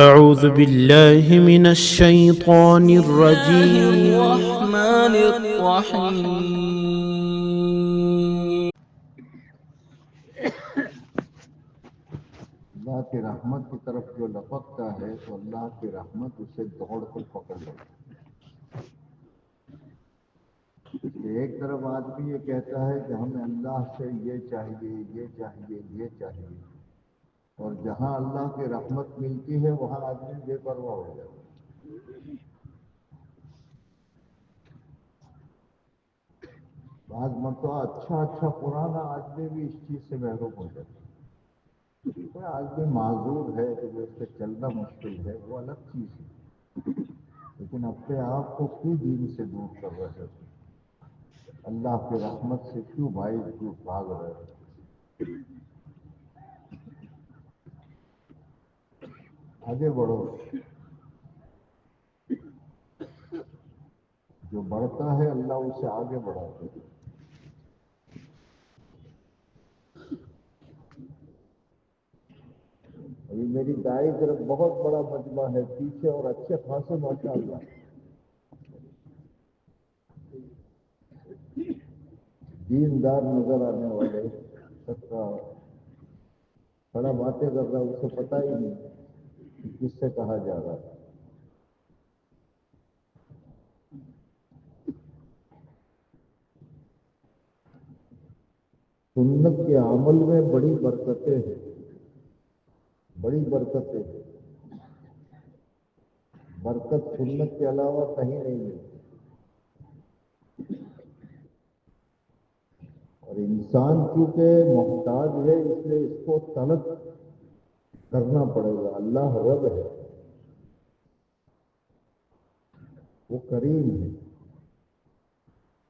أعوذ بالله من الشيطان الرجيم. الرحمن الرحيم. اللہ کی رحمت کی طرف جو لپکتا ہے تو اللہ کی رحمت اسے دوڑ کر پکڑ لیتی ہے۔ ایک طرف آدمی یہ کہتا ہے کہ ہمیں اللہ سے یہ چاہیے، یہ چاہیے، یہ چاہیے، اور جہاں اللہ کی رحمت ملتی ہے وہاں آدمی بے پرواہ ہو جاتا ہے۔ بعض مرتبہ اچھا پرانا آدمی بھی اس چیز سے محروم ہو جاتا ہے۔ کوئی آدمی معذور ہے کہ جو اس سے چلنا مشکل ہے وہ الگ چیز ہے، لیکن اپنے آپ کو کیوں دین سے دور کر رہے ہو؟ اللہ کی رحمت سے کیوں بھاگ رہے ہو؟ آگے بڑھو۔ جو بڑھتا ہے اللہ اسے آگے بڑھاتا ہے۔ ابھی میری دائیں طرف بہت بڑا مجمع ہے پیچھے، اور اچھے خاصے ماشاءاللہ دیندار نظر آنے والے، سب کا بڑا باتیں کر رہا ہے، اسے پتہ ہی نہیں کہ کس سے کہا جا رہا ہے۔ سنت کے عمل میں بڑی برکتیں ہیں، بڑی برکتیں ہیں۔ برکت سنت کے علاوہ کہیں نہیں ملتی، اور انسان کیونکہ محتاج ہے اس لیے اس کو طلب کرنا پڑے گا۔ اللہ رب ہے، وہ کریم ہے،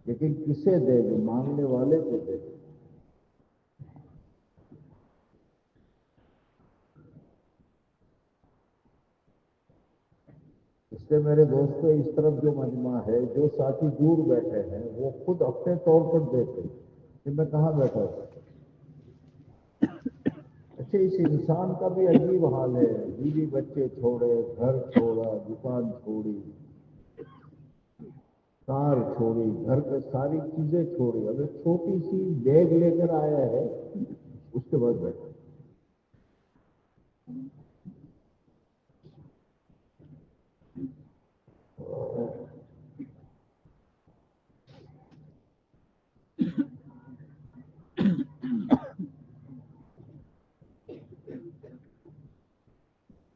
لیکن کسے دے گا؟ مانگنے والے کو دے گا۔ اس لیے میرے دوستوں اس طرف جو مجمع ہے، جو ساتھی دور بیٹھے ہیں وہ خود اپنے طور پر دیتے ہیں کہ میں کہاں بیٹھا ہوں۔ اچھا، اس انسان کا بھی عجیب حال ہے، بیوی بچے چھوڑے، گھر چھوڑا، دکان چھوڑی، کار چھوڑی، گھر پہ ساری چیزیں چھوڑی، اب ایک چھوٹی سی بیگ لے کر آیا ہے، اس کے بعد بیٹھا۔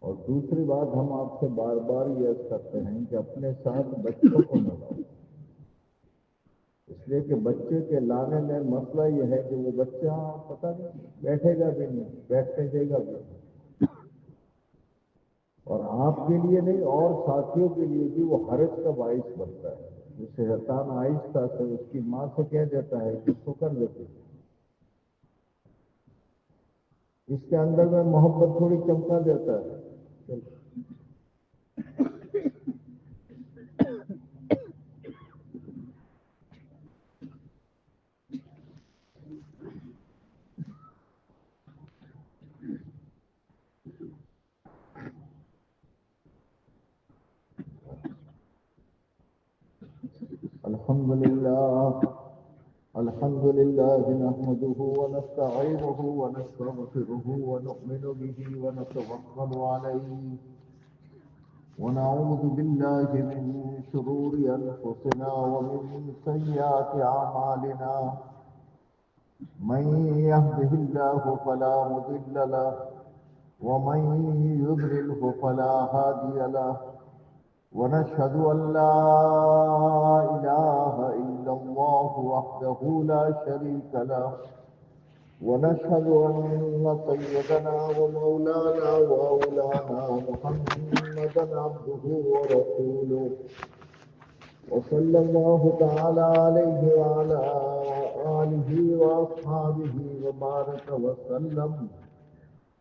اور دوسری بات ہم آپ سے بار بار یہ عرض کرتے ہیں کہ اپنے ساتھ بچوں کو نہ لاؤ، اس لیے کہ بچے کے لانے میں مسئلہ یہ ہے کہ وہ بچہ پتہ نہیں بیٹھے گا بھی نہیں، بیٹھنے دے گا بھی نہیں، اور آپ کے لیے نہیں اور ساتھیوں کے لیے بھی وہ حرج کا باعث بنتا ہے۔ جسے شیطان آہستہ سے اس کی ماں سے کہہ دیتا ہے کہ اس کو کر دیتے، اس کے اندر میں محبت تھوڑی چمکا دیتا ہے۔ الحمد لله نحمده ونستعينه ونستغفره ونؤمن به ونتوكل عليه ونعوذ بالله من شرور أنفسنا ومن سيئات أعمالنا، من يهده الله فلا مضل له ومن يضلله فلا هادي له، ونشهد أن لا إله إلا الله وحده لا شريك له، ونشهد أن سيدنا ومولانا وأولانا محمدا عبده ورسوله، وصلى الله تعالى عليه وعلى آله وأصحابه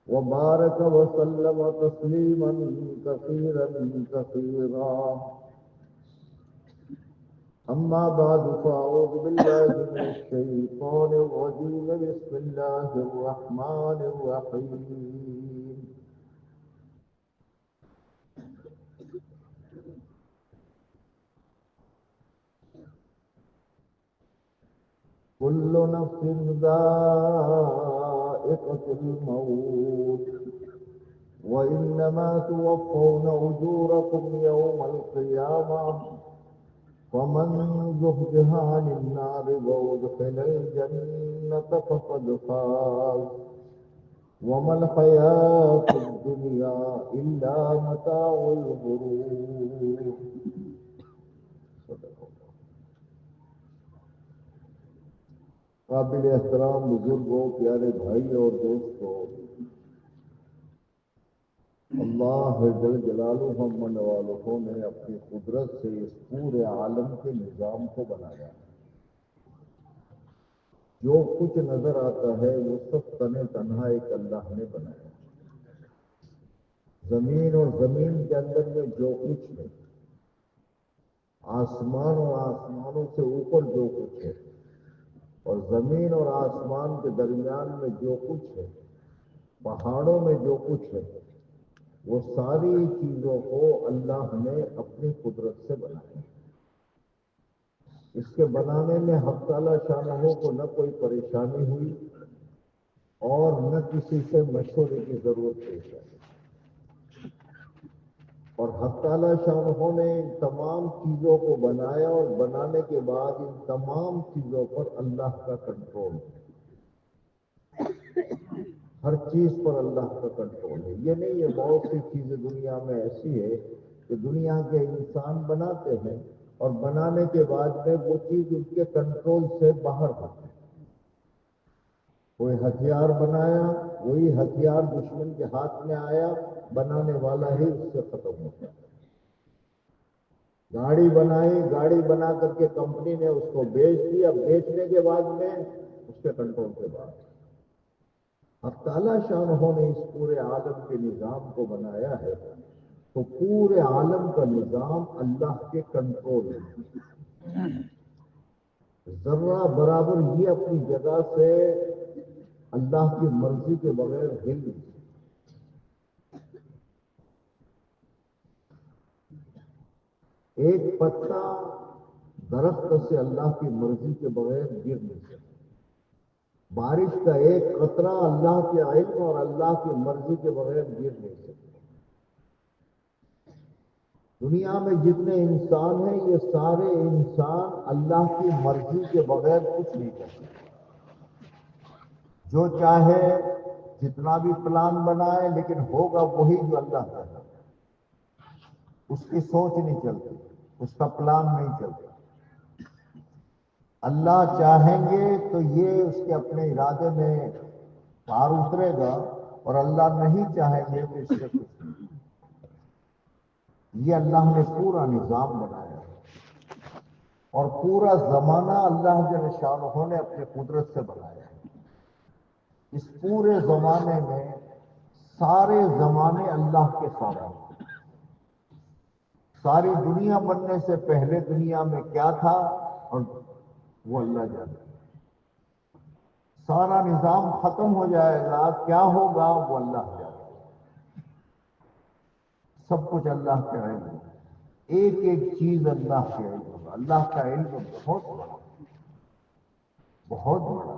وبارك وسلم تسليما كثيرا كثيرا. أما بعد فأعوذ بالله من الشيطان الرجيم، بسم الله الرحمن الرحيم. كل نفس ذائقة الموت وإنما توفون أجوركم يوم القيامة فمن زحزح عن النار وأدخل الجنة فقد فاز وما الحياة الدنيا إلا متاع الغرور. قابل احترام بزرگوں، پیارے بھائی اور دوستوں، اللہ جل جلالہ من والہ نے اپنی قدرت سے اس پورے عالم کے نظام کو بنایا. جو کچھ نظر آتا ہے وہ سب تن تنہا ایک اللہ نے بنایا. زمین اور زمین کے اندر میں جو کچھ ہے، آسمان اور آسمانوں سے اوپر جو کچھ ہے، اور زمین اور آسمان کے درمیان میں جو کچھ ہے، پہاڑوں میں جو کچھ ہے، وہ ساری چیزوں کو اللہ نے اپنی قدرت سے بنایا. اس کے بنانے میں حق تعالیٰ شانہ کو نہ کوئی پریشانی ہوئی اور نہ کسی سے مشورے کی ضرورت پیش آئی. اور حق تعالیٰ شانہ نے ان تمام چیزوں کو بنایا اور بنانے کے بعد ان تمام چیزوں پر اللہ کا کنٹرول ہے. ہر چیز پر اللہ کا کنٹرول ہے. یہ نہیں ہے بہت سی چیزیں دنیا میں ایسی ہے کہ دنیا کے انسان بناتے ہیں اور بنانے کے بعد میں وہ چیز ان کے کنٹرول سے باہر ہوتی ہے. کوئی ہتھیار بنایا، وہی ہتھیار دشمن کے ہاتھ میں آیا، بنانے والا ہی اس سے ختم ہوتا ہے. گاڑی بنائی، گاڑی بنا کر کے کمپنی نے اس کو بیچ دیا، بیچنے کے بعد میں اس کے کنٹرول سے باہر. اب تعالیٰ شانہ نے اس پورے عالم کے نظام کو بنایا ہے تو پورے عالم کا نظام اللہ کے کنٹرول میں. ذرہ برابر یہ اپنی جگہ سے اللہ کی مرضی کے بغیر ہل نہیں. ایک پتا درخت سے اللہ کی مرضی کے بغیر گر نہیں سکتا. بارش کا ایک قطرہ اللہ کے علم اور اللہ کی مرضی کے بغیر گر نہیں سکتا. دنیا میں جتنے انسان ہیں یہ سارے انسان اللہ کی مرضی کے بغیر کچھ نہیں کر سکتے. جو چاہے جتنا بھی پلان بنائے لیکن ہوگا وہی جو اللہ چاہتا. اس کی سوچ نہیں چلتی، اس کا پلان نہیں چلتا. اللہ چاہیں گے تو یہ اس کے اپنے ارادے میں پار اترے گا اور اللہ نہیں چاہیں گے تو اس سے کچھ نہیں. یہ اللہ نے پورا نظام بنایا ہے اور پورا زمانہ اللہ جل شانہ نے اپنی قدرت سے بنایا ہے. اس پورے زمانے میں سارے زمانے اللہ کے سارے. ساری دنیا بننے سے پہلے دنیا میں کیا تھا اور وہ اللہ جانتا. سارا نظام ختم ہو جائے گا، کیا ہوگا وہ اللہ جانتا. سب کچھ اللہ کے علم ہے. ایک ایک چیز اللہ کے علم ہوگا. اللہ کا علم بہت بڑا، بہت بڑا.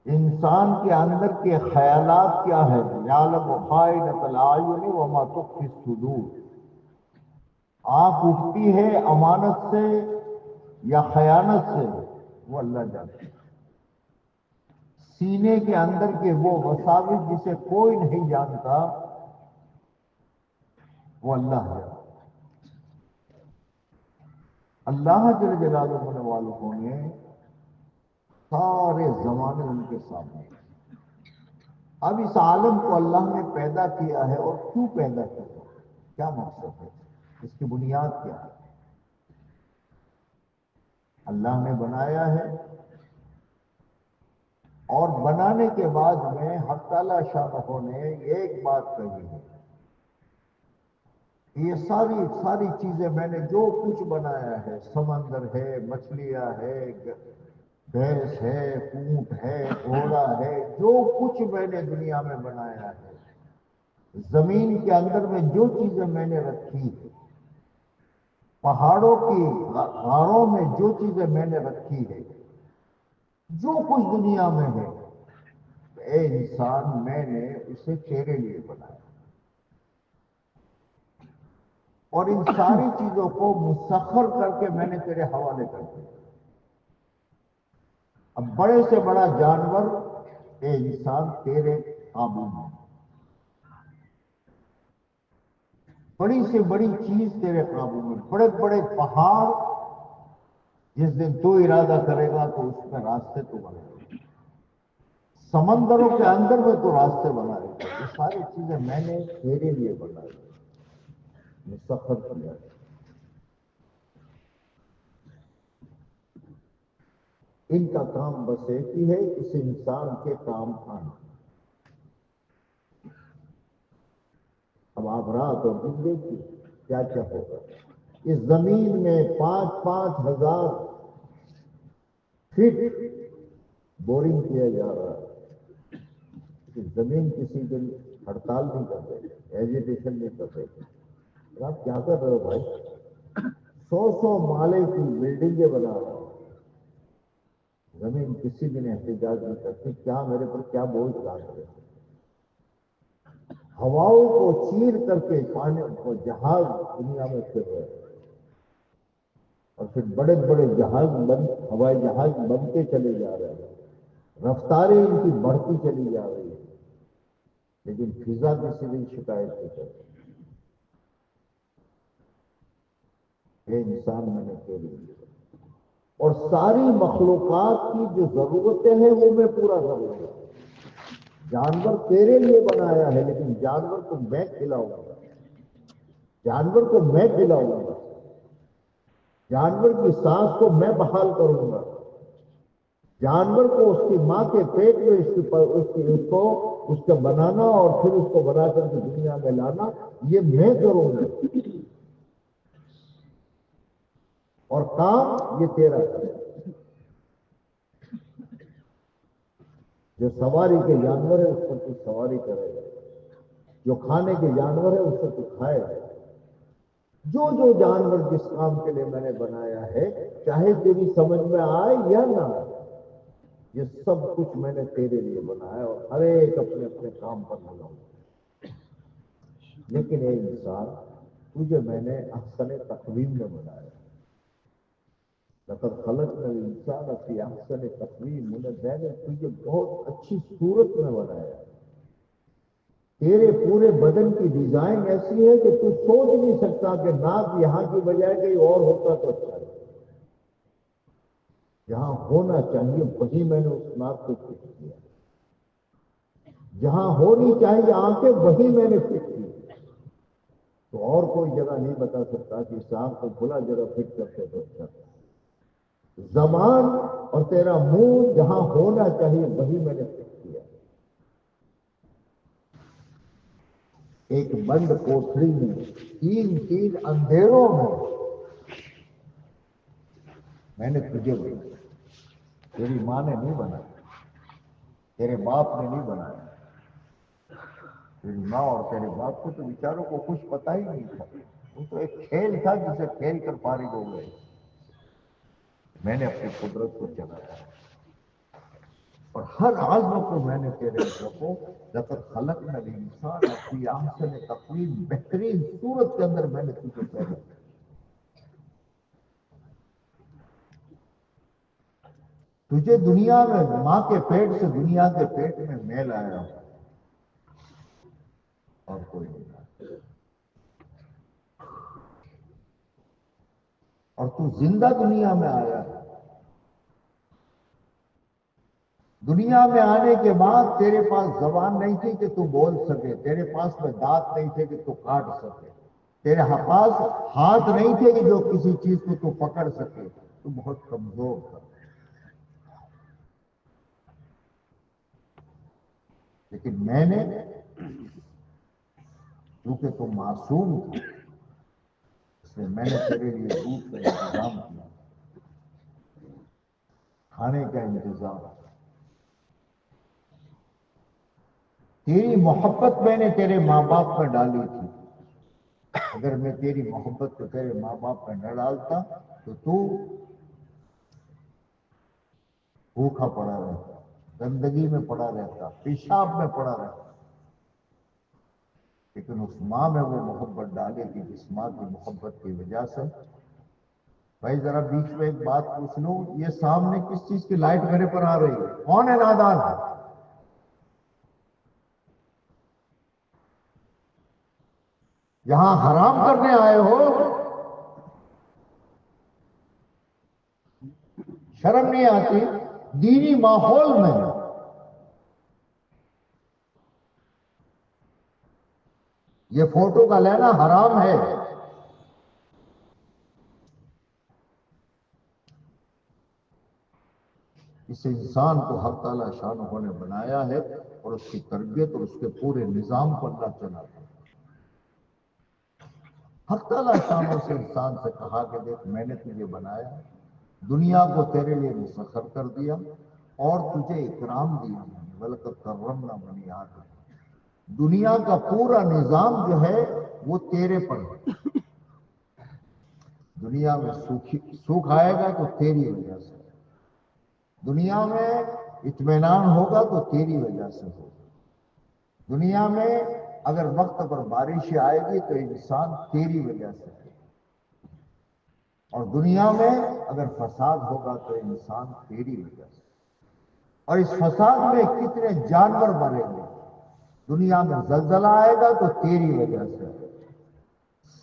انسان کے اندر کے خیالات کیا ہے؟ یعلم خائنۃ الاعین وما تخفی الصدور. آنکھ اٹھتی ہے امانت سے یا خیانت سے وہ اللہ جانتا ہے. سینے کے اندر کے وہ وساوس جسے کوئی نہیں جانتا وہ اللہ جانتا. اللہ جل جلالہ والوں نے سارے زمانے ان کے سامنے. اب اس عالم کو اللہ نے پیدا کیا ہے اور کیوں پیدا کیا؟ کیا مقصد ہے؟ اس کی بنیاد کیا ہے؟ اللہ نے بنایا ہے اور بنانے کے بعد میں حق تعالیٰ شانہ نے ایک بات کہی ہے. یہ ساری چیزیں میں نے جو کچھ بنایا ہے، سمندر ہے، مچھلیاں ہے، بھینس ہے، اونٹ ہے، گھوڑا ہے، جو کچھ میں نے دنیا میں بنایا ہے زمین کے اندر میں جو چیزیں میں نے رکھی ہے، پہاڑوں کی غاروں میں جو چیزیں میں نے رکھی ہے، جو کچھ دنیا میں ہے، اے انسان میں نے اسے تیرے لیے بنایا، اور ان ساری چیزوں کو مسخر کر کے میں نے تیرے حوالے کر دیا۔ اب بڑے سے بڑا جانور اے انسان تیرے قابو میں، بڑی سے بڑی چیز تیرے قابو میں، بڑے بڑے پہاڑ جس دن تو ارادہ کرے گا تو اس میں راستے تو بنے گا، سمندروں کے اندر میں تو راستے بنائے گا۔ یہ ساری چیزیں میں نے تیرے لیے بنائی، مسخر کیا۔ ان کا کام بس ایک ہی ہے، اس انسان کے کام آنا۔ اب آپ رات اور دن دیکھیے کیا کیا ہوگا۔ اس زمین میں 5,000 فٹ بورنگ کیا جا رہا ہے۔ زمین کسی دن ہڑتال نہیں کرتے، ایجیٹیشن نہیں کرتے۔ آپ کیا کر رہے ہو بھائی؟ 100 مالے کی بلڈنگیں بنا رہا ہو، زمین کسی دن احتجاج نہیں کرتی، کیا میرے پر کیا بوجھ ڈال رہے ہیں؟ ہواؤں کو چیر کر کے پانی کو جہاز دنیا میں پھر رہے ہیں، اور پھر بڑے بڑے جہاز ہوائی جہاز بنتے چلے جا رہے ہیں، رفتاریں ان کی بڑھتی چلی جا رہی ہے، لیکن فضا کسی دن شکایت نہیں کرتی۔ اے انسان میں نے تیرے لیے، اور ساری مخلوقات کی جو ضرورتیں ہیں وہ میں پورا کروں گا۔ جانور تیرے لیے بنایا ہے، لیکن جانور کو میں کھلاؤں گا، جانور کو میں کھلاؤں گا، جانور کی سانس کو میں بحال کروں گا، جانور کو اس کی ماں کے پیٹ میں اس کا بنانا اور پھر اس کو بنا کر کے دنیا میں لانا، یہ میں کروں گا، اور کام یہ تیرا کرے۔ جو سواری کے جانور ہے اس پر تو سواری کرے گا، جو کھانے کے جانور ہے اس سے تو کھائے گا۔ جو جو جانور جس کام کے لیے میں نے بنایا ہے، چاہے تیری سمجھ میں آئے یا نہ آئے، یہ سب کچھ میں نے تیرے لیے بنایا، اور ہر ایک اپنے اپنے کام پر لگاؤں۔ لیکن اے انسان، تجھے میں نے احسن تقویم میں بنایا، لقد خلقنا الانسان فی احسن تقویم، میں نے تجھے بہت اچھی صورت میں بنایا۔ تیرے پورے بدن کی ڈیزائن ایسی ہے کہ تو سوچ نہیں سکتا کہ ناک یہاں کی بجائے کہیں اور ہوتا تو اچھا ہے۔ جہاں ہونا چاہیے وہی میں نے اس ناک کو فٹ کیا، جہاں ہونی چاہیے آنکھیں وہی میں نے فٹ کی، تو اور کوئی جگہ نہیں بتا سکتا کہ اس آنکھ کو کھلا جگہ فٹ کرتے تو اچھا۔ زبان اور تیرا منہ جہاں ہونا چاہیے وہی میں نے فٹ کیا۔ ایک بند کوٹھری میں تین اندھیروں میں نے تجھے بنایا، تیری ماں نے نہیں بنایا، تیرے باپ نے نہیں بنایا۔ تیری ماں اور تیرے باپ کو تو بیچاروں کو کچھ پتا ہی نہیں تھا، وہ تو ایک کھیل تھا جسے کھیل کر فارغ ہو گئے۔ میں نے اپنی قدرت کو چلایا، اور ہر عزم کو میں نے تیرے رکھو۔ لقد خلقنا الانسان فی احسن تقویم، بہترین صورت کے اندر میں نے تجھے پیدا کیا۔ تجھے دنیا میں ماں کے پیٹ سے دنیا کے پیٹ میں میں لایا ہوں، اور کوئی نہیں لایا۔ اور تو زندہ دنیا میں آیا ہے۔ دنیا میں آنے کے بعد تیرے پاس زبان نہیں تھی کہ تو بول سکے، تیرے پاس میں دانت نہیں تھے کہ تو کاٹ سکے، تیرے پاس ہاتھ نہیں تھے کہ جو کسی چیز کو تو پکڑ سکے، تو بہت کمزور تھا۔ لیکن میں نے، کیونکہ تو معصوم تھا، اس لیے میں نے تیرے لیے دودھ کا انتظام کیا، کھانے کا انتظام، تیری محبت میں نے تیرے ماں باپ پر ڈالی تھی، اگر میں تیری محبت کو تیرے ماں باپ پر نہ ڈالتا تو بھوکا پڑا رہتا، گندگی میں پڑا رہتا، پیشاب میں پڑا رہتا، لیکن اس ماں میں وہ محبت ڈالی تھی جس ماں کی محبت کی وجہ سے۔ بھائی ذرا بیچ میں ایک بات پوچھ لوں، یہ سامنے کس چیز کی لائٹ میرے پر آ رہی ہے؟ کون ہے نادان؟ یہاں حرام کرنے آئے ہو؟ شرم نہیں آتی؟ دینی ماحول میں یہ فوٹو کا لینا حرام ہے۔ اس انسان کو حق تعالیٰ شانہ نے بنایا ہے اور اس کی تربیت اور اس کے پورے نظام کو اللہ چلاتا ہے۔ حق تعالیٰ شانوں سے انسان سے کہا کہ دیکھ میں نے تجھے بنایا، دنیا کو تیرے لیے مسخر کر دیا اور تجھے اکرام دیا، وَلَقَدْ كَرَّمْنَا بَنِي آدم۔ دنیا کا پورا نظام جو ہے وہ تیرے پر ہے۔ دنیا میں سکھ آئے گا تو تیری وجہ سے، دنیا میں اطمینان ہوگا تو تیری وجہ سے ہوگا، دنیا میں اگر وقت پر بارش آئے گی تو انسان تیری وجہ سے ہے، اور دنیا میں اگر فساد ہوگا تو انسان تیری وجہ سے۔ اور اس فساد میں کتنے جانور مریں گے، دنیا میں زلزلہ آئے گا تو تیری وجہ سے ہے،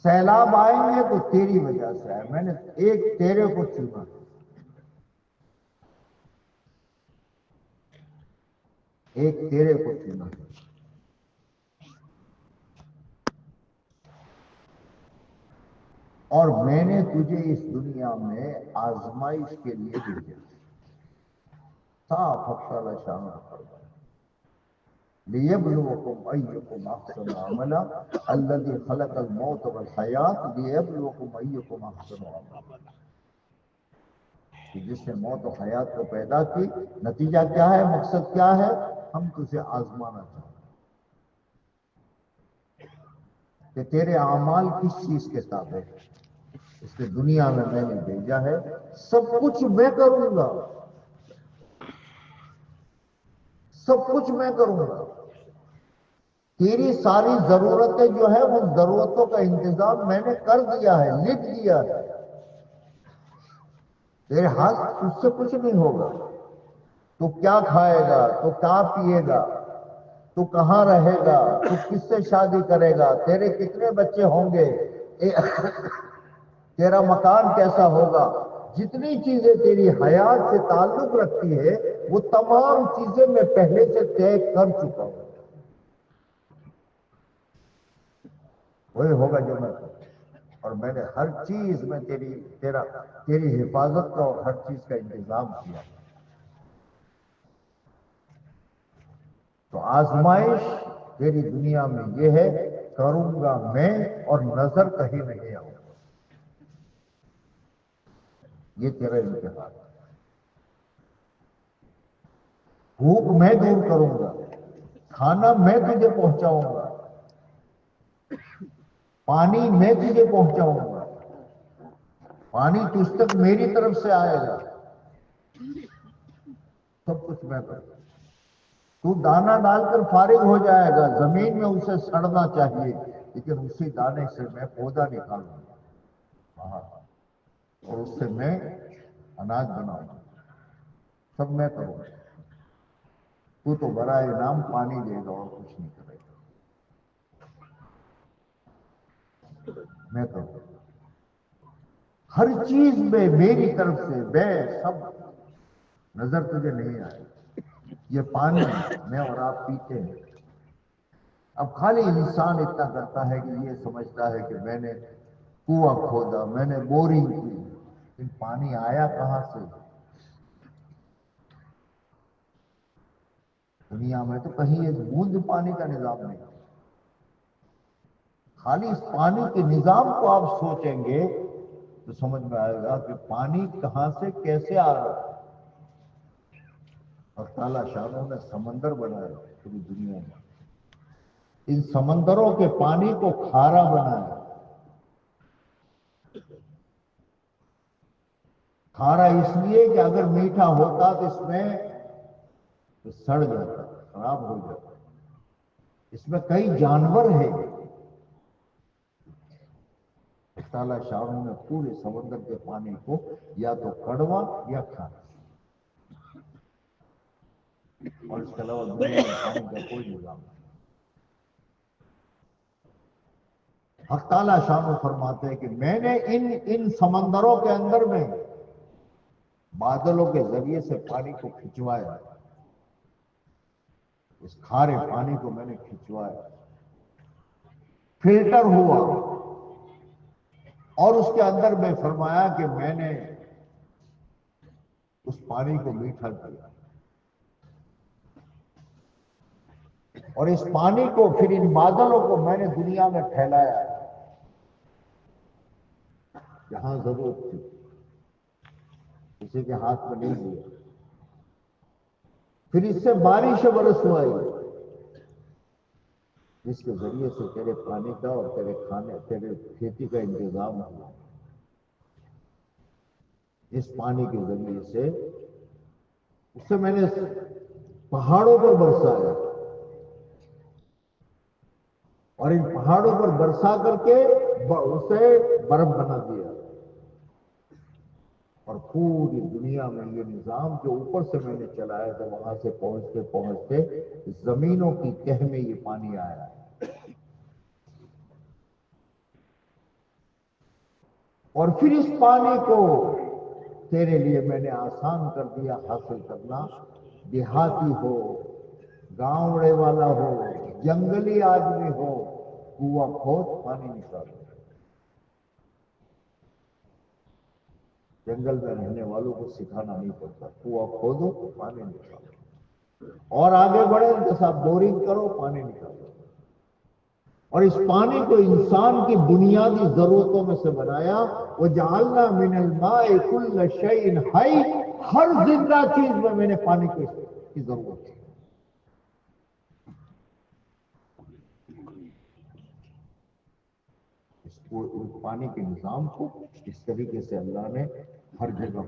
سیلاب آئیں گے تو تیری وجہ سے ہے۔ میں نے ایک تیرے کو چنا، ایک تیرے کو چنا، اور میں نے تجھے اس دنیا میں آزمائش کے لیے بھیجا۔ صاف حق تعالیٰ شان فرمایا لِيَبْلُوَكُمْ أَيُّكُمْ أَحْسَنُ عَمَلًا الَّذِي خَلَقَ الْمَوْتَ وَالْحَيَاةَ لِيَبْلُوَكُمْ أَيُّكُمْ أَحْسَنُ عَمَلًا، کہ جس نے موت و حیات کو پیدا کی، نتیجہ کیا ہے، مقصد کیا ہے؟ ہم تجھے آزمانا چاہتے ہیں کہ تیرے اعمال کس چیز کے تابع ہیں۔ اس لیے دنیا میں نے بھیجا ہے، سب کچھ میں کروں گا، سب کچھ میں کروں گا، تیری ساری ضرورتیں جو ہے وہ ضرورتوں کا انتظام میں نے کر دیا ہے، لکھ دیا ہے، تیرے ہاتھ اس سے کچھ نہیں ہوگا۔ تو کیا کھائے گا، تو کیا پیے گا، تو کہاں رہے گا، تو کس سے شادی کرے گا، تیرے کتنے بچے ہوں گے، تیرا مکان کیسا ہوگا، جتنی چیزیں تیری حیات سے تعلق رکھتی ہے وہ تمام چیزیں میں پہلے سے طے کر چکا ہوں۔ وہی ہوگا جو میں کروں، اور میں نے ہر چیز میں تیری حفاظت کا اور ہر چیز کا انتظام کیا۔ تو آزمائش تیری دنیا میں یہ ہے، کروں گا میں اور نظر کہیں نہیں آؤں، یہ تیرا امتحان ہے۔ بھوک میں دور کروں گا، کھانا میں تجھے پہنچاؤں گا، پانی میں تجھے پہنچاؤں گا، پانی تجھ تک میری طرف سے آئے گا، سب کچھ میں کروں گا۔ تو دانہ ڈال کر فارغ ہو جائے گا، زمین میں اسے سڑنا چاہیے، لیکن اسی دانے سے میں پودا نکالوں گا باہر، اور اس سے میں اناج بناؤں گا، سب میں کروں گا۔ تو برائے انعام پانی دے گا اور کچھ نہیں کرے گا، میں کروں گا ہر چیز میں میری طرف سے، میں سب، نظر تجھے نہیں آئے۔ یہ پانی میں اور آپ پیتے ہیں، اب خالی انسان اتنا کرتا ہے کہ یہ سمجھتا ہے کہ میں نے کنواں کھودا، میں نے بورنگ کی، لیکن پانی آیا کہاں سے؟ دنیا میں تو کہیں ایک بوند پانی کا نظام نہیں، خالی اس پانی کے نظام کو آپ سوچیں گے تو سمجھ میں آئے گا کہ پانی کہاں سے کیسے آ رہا ہے۔ اور تعالیٰ شانوں نے سمندر بنایا پوری دنیا میں، ان سمندروں کے پانی کو کھارا بنایا. کھارا اس لیے کہ اگر میٹھا ہوتا تو اس میں سڑ جاتا، خراب ہو جاتا. اس میں کئی جانور ہیں. تعالیٰ شاہ نے پورے سمندر کے پانی کو یا تو کڑوا یا کھارا، اور اس کے علاوہ دنیا میں پانی کا کوئی نظام نہیں. حق تعالیٰ شاہ فرماتے ہیں کہ میں نے ان سمندروں کے اندر میں بادلوں کے ذریعے سے پانی کو کھنچوایا. اس کھارے پانی کو میں نے کھنچوایا، فلٹر ہوا، اور اس کے اندر میں فرمایا کہ میں نے اس پانی کو میٹھا کیا، اور اس پانی کو پھر ان بادلوں کو میں نے دنیا میں پھیلایا جہاں ضرورت تھی، کسی کے ہاتھ میں نہیں دیا. پھر اس سے بارش برسوائی جس کے ذریعے سے تیرے پانی کا اور تیرے کھانے، تیرے کھیتی کا انتظام ہوا. اس پانی کے ذریعے سے اس سے میں نے پہاڑوں پر برسایا، اور ان پہاڑوں پر برسا کر کے اسے برف بنا دیا. اور پوری دنیا میں یہ نظام جو اوپر سے میں نے چلایا تھا، وہاں سے پہنچتے پہنچتے زمینوں کی تہ میں یہ پانی آیا. اور پھر اس پانی کو تیرے لیے میں نے آسان کر دیا حاصل کرنا. دیہاتی ہو، گاؤں وڑے والا ہو، جنگلی آدمی ہو، کنواں کھود پانی نکالو. جنگل میں رہنے والوں کو سکھانا نہیں پڑتا، کنواں کھودو پانی نکالو، اور آگے بڑھے تو صاحب بورنگ کرو پانی نکالو. اور اس پانی کو انسان کی بنیادی ضرورتوں میں سے بنایا. وَجَعَلْنَا مِنَ الْمَاءِ كُلَّ شَيْءٍ حَيٍّ، ہر زندہ چیز میں نے پانی کی ضرورت ہے. اس پانی کے نظام کو اس طریقے سے اللہ نے ہر جگہ،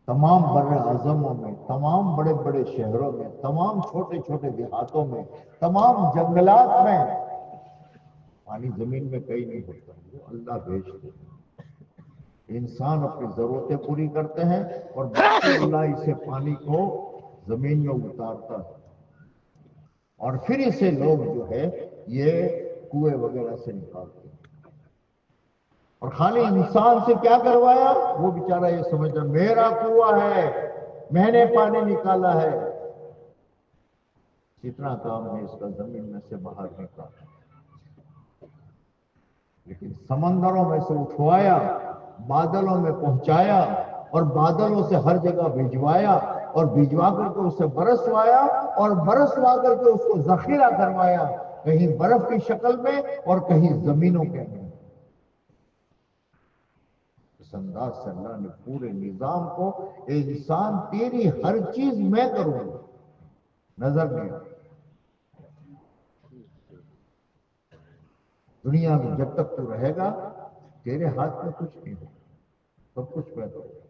تمام بر اعظموں میں، تمام بڑے بڑے شہروں میں، تمام چھوٹے چھوٹے دیہاتوں میں، تمام جنگلات میں پانی زمین میں کہیں نہیں ہوتا، وہ اللہ بھیجتے ہیں. انسان اپنی ضرورتیں پوری کرتے ہیں اور باقی اللہ اسے پانی کو زمین میں اتارتا ہے، اور پھر اسے لوگ جو ہے یہ کنویں وغیرہ سے نکالتے ہیں. اور خالی انسان سے کیا کروایا؟ وہ بیچارہ یہ سمجھتا میرا کنواں ہے، میں نے پانی نکالا ہے. کتنا کام ہے اس کا زمین میں سے باہر نکالا، لیکن سمندروں میں سے اٹھوایا، بادلوں میں پہنچایا، اور بادلوں سے ہر جگہ بھجوایا، اور بھجوا کر کے اسے برسوایا، اور برسوا کر کے اس کو ذخیرہ کروایا، کہیں برف کی شکل میں اور کہیں زمینوں کے اندر. اس انداز سے اللہ نے پورے نظام کو، اے انسان تیری ہر چیز میں کروں گا، نظر نہیں آتا. دنیا میں جب تک تو رہے گا تیرے ہاتھ میں کچھ نہیں ہوگا، سب کچھ میں کروں گا.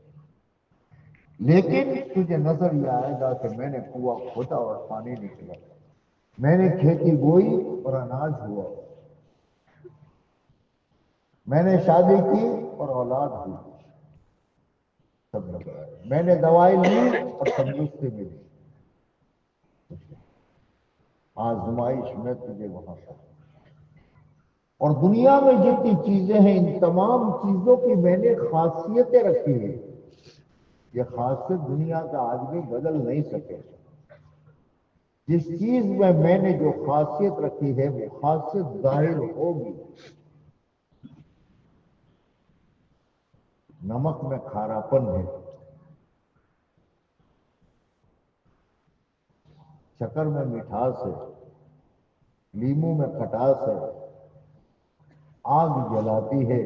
لیکن تجھے نظر یہ آئے گا کہ میں نے کنواں کھودا اور پانی نکلا، میں نے کھیتی بوئی اور اناج ہوا، میں نے شادی کی اور اولاد ہوئی، سب نظر آئے. میں نے دوائی لی اور تندرستی ملی. آزمائش میں تجھے وہاں پر، اور دنیا میں جتنی چیزیں ہیں ان تمام چیزوں کی میں نے خاصیتیں رکھی ہیں. یہ خاصیت دنیا کا آدمی بدل نہیں سکے. جس چیز میں نے جو خاصیت رکھی ہے وہ خاصیت ظاہر ہوگی. نمک میں کھاراپن ہے، شکر میں مٹھاس ہے، لیموں میں کھٹاس ہے، آگ جلاتی ہے،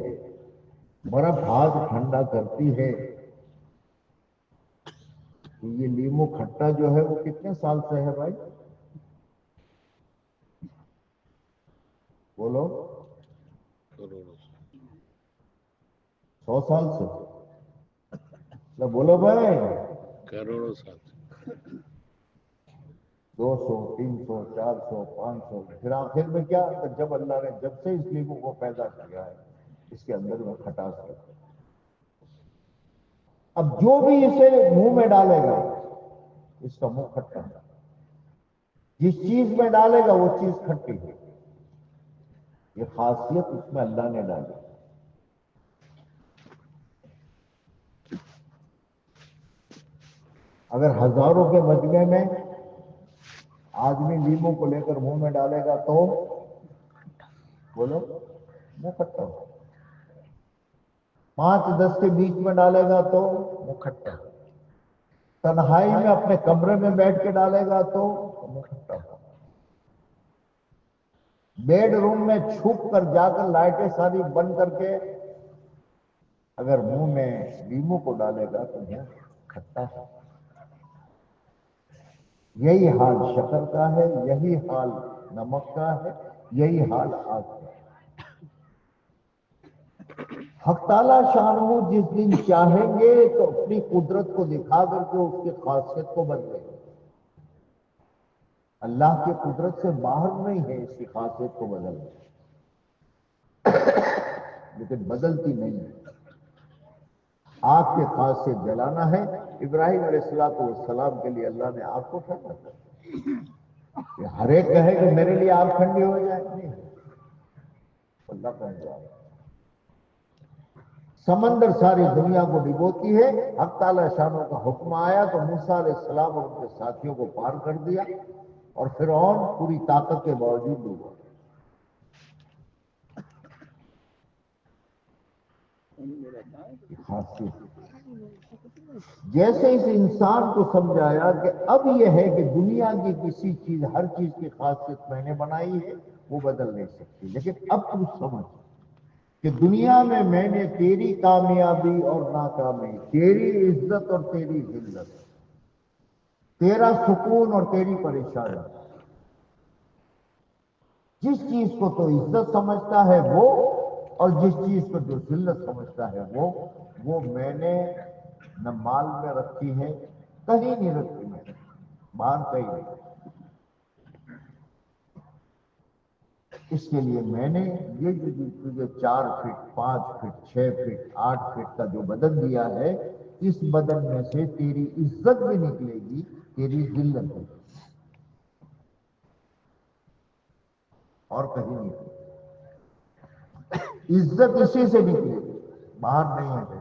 برف ہاتھ ٹھنڈا کرتی ہے. کہ یہ لیمو کھٹا جو ہے وہ کتنے سال سے ہے بھائی؟ بولو، 100 سال سے؟ بولو بھائی، کروڑوں سال 200 300 400 500، پھر آخر میں کیا؟ جب اللہ نے جب سے اس لیمو کو پیدا کیا ہے اس کے اندر میں کھٹاس ہے۔ اب جو بھی اسے منہ میں ڈالے گا اس کا منہ کھٹا ہے، جس چیز میں ڈالے گا وہ چیز کھٹی ہے۔ یہ خاصیت اس میں اللہ نے ڈالی۔ اگر ہزاروں کے مجمع میں آدمی لیمو کو لے کر منہ میں ڈالے گا تو بولو منہ کھٹا ہو۔ 5-10 کے بیچ میں ڈالے گا تو منہ کھٹا۔ تنہائی میں اپنے کمرے میں بیٹھ کے ڈالے گا تو منہ کھٹا ہو۔ بیڈ روم میں چھپ کر جا کر لائٹیں ساری بند کر کے اگر منہ میں لیمو کو ڈالے گا تو منہ کھٹا ہے۔ یہی حال شکر کا ہے، یہی حال نمک کا ہے، یہی حال آگ کا ہے۔ حق تعالیٰ شانہ جس دن چاہیں گے تو اپنی قدرت کو دکھا کر کے اس کی خاصیت کو بدلے گا۔ اللہ کی قدرت سے باہر نہیں ہے اس کی خاصیت کو بدلنا، لیکن بدلتی نہیں ہے۔ آگ کی خاصیت جلانا ہے۔ ابراہیم علیہ السلام کے لیے اللہ نے آگ کو ٹھنڈا کر دیا۔ ہر ایک کہے کہ میرے لیے آگ ٹھنڈی ہو جائے، نہیں، اللہ کا انتظام۔ سمندر ساری دنیا کو ڈبوتی ہے، حق تعالیٰ شانوں کا حکم آیا تو موسیٰ علیہ السلام اور ان کے ساتھیوں کو پار کر دیا، اور فرعون پوری طاقت کے باوجود ڈوبا۔ جیسے اس انسان کو سمجھایا کہ اب یہ ہے کہ دنیا کی کسی چیز، ہر چیز کی خاصیت میں نے بنائی ہے، وہ بدل نہیں سکتی، لیکن اب تم سمجھ کہ دنیا میں نے تیری کامیابی اور ناکامی، تیری عزت اور تیری ذلت، تیرا سکون اور تیری پریشانی، جس چیز کو تو عزت سمجھتا ہے وہ، اور جس چیز کو جو ذلت سمجھتا ہے وہ میں نے نہ مال میں رکھی ہے، کہیں نہیں رکھی، میں نے باہر کہیں نہیں۔ اس کے لیے میں نے یہ جو تجھے 4 فٹ 5 فٹ 6 فٹ 8 فٹ کا جو بدن دیا ہے، اس بدن میں سے تیری عزت بھی نکلے گی، تیری ذلت بھی، اور کہیں نہیں۔ عزت اسی سے نکلے گی، باہر نہیں ہے،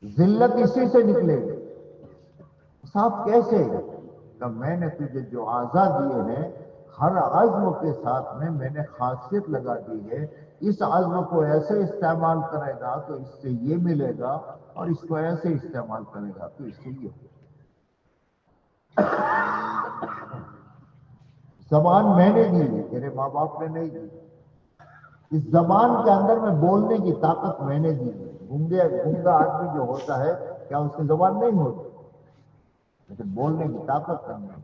ذلت اسی سے نکلے گی۔ صاحب کیسے؟ کہ میں نے تجھے جو اعضاء دیے ہیں، ہر عزم کے ساتھ میں نے خاصیت لگا دی ہے، اس عزم کو ایسے استعمال کرے گا تو اس سے یہ ملے گا، اور اس کو ایسے استعمال کرے گا تو اس سے یہ ہوگا۔ زبان میں نے دی ہے، تیرے ماں باپ نے نہیں دی۔ اس زبان کے اندر میں بولنے کی طاقت میں نے دی ہے۔ گنگا آدمی جو ہوتا ہے کیا اس کی زبان نہیں ہوتی؟ لیکن بولنے کی طاقت نہیں ہے۔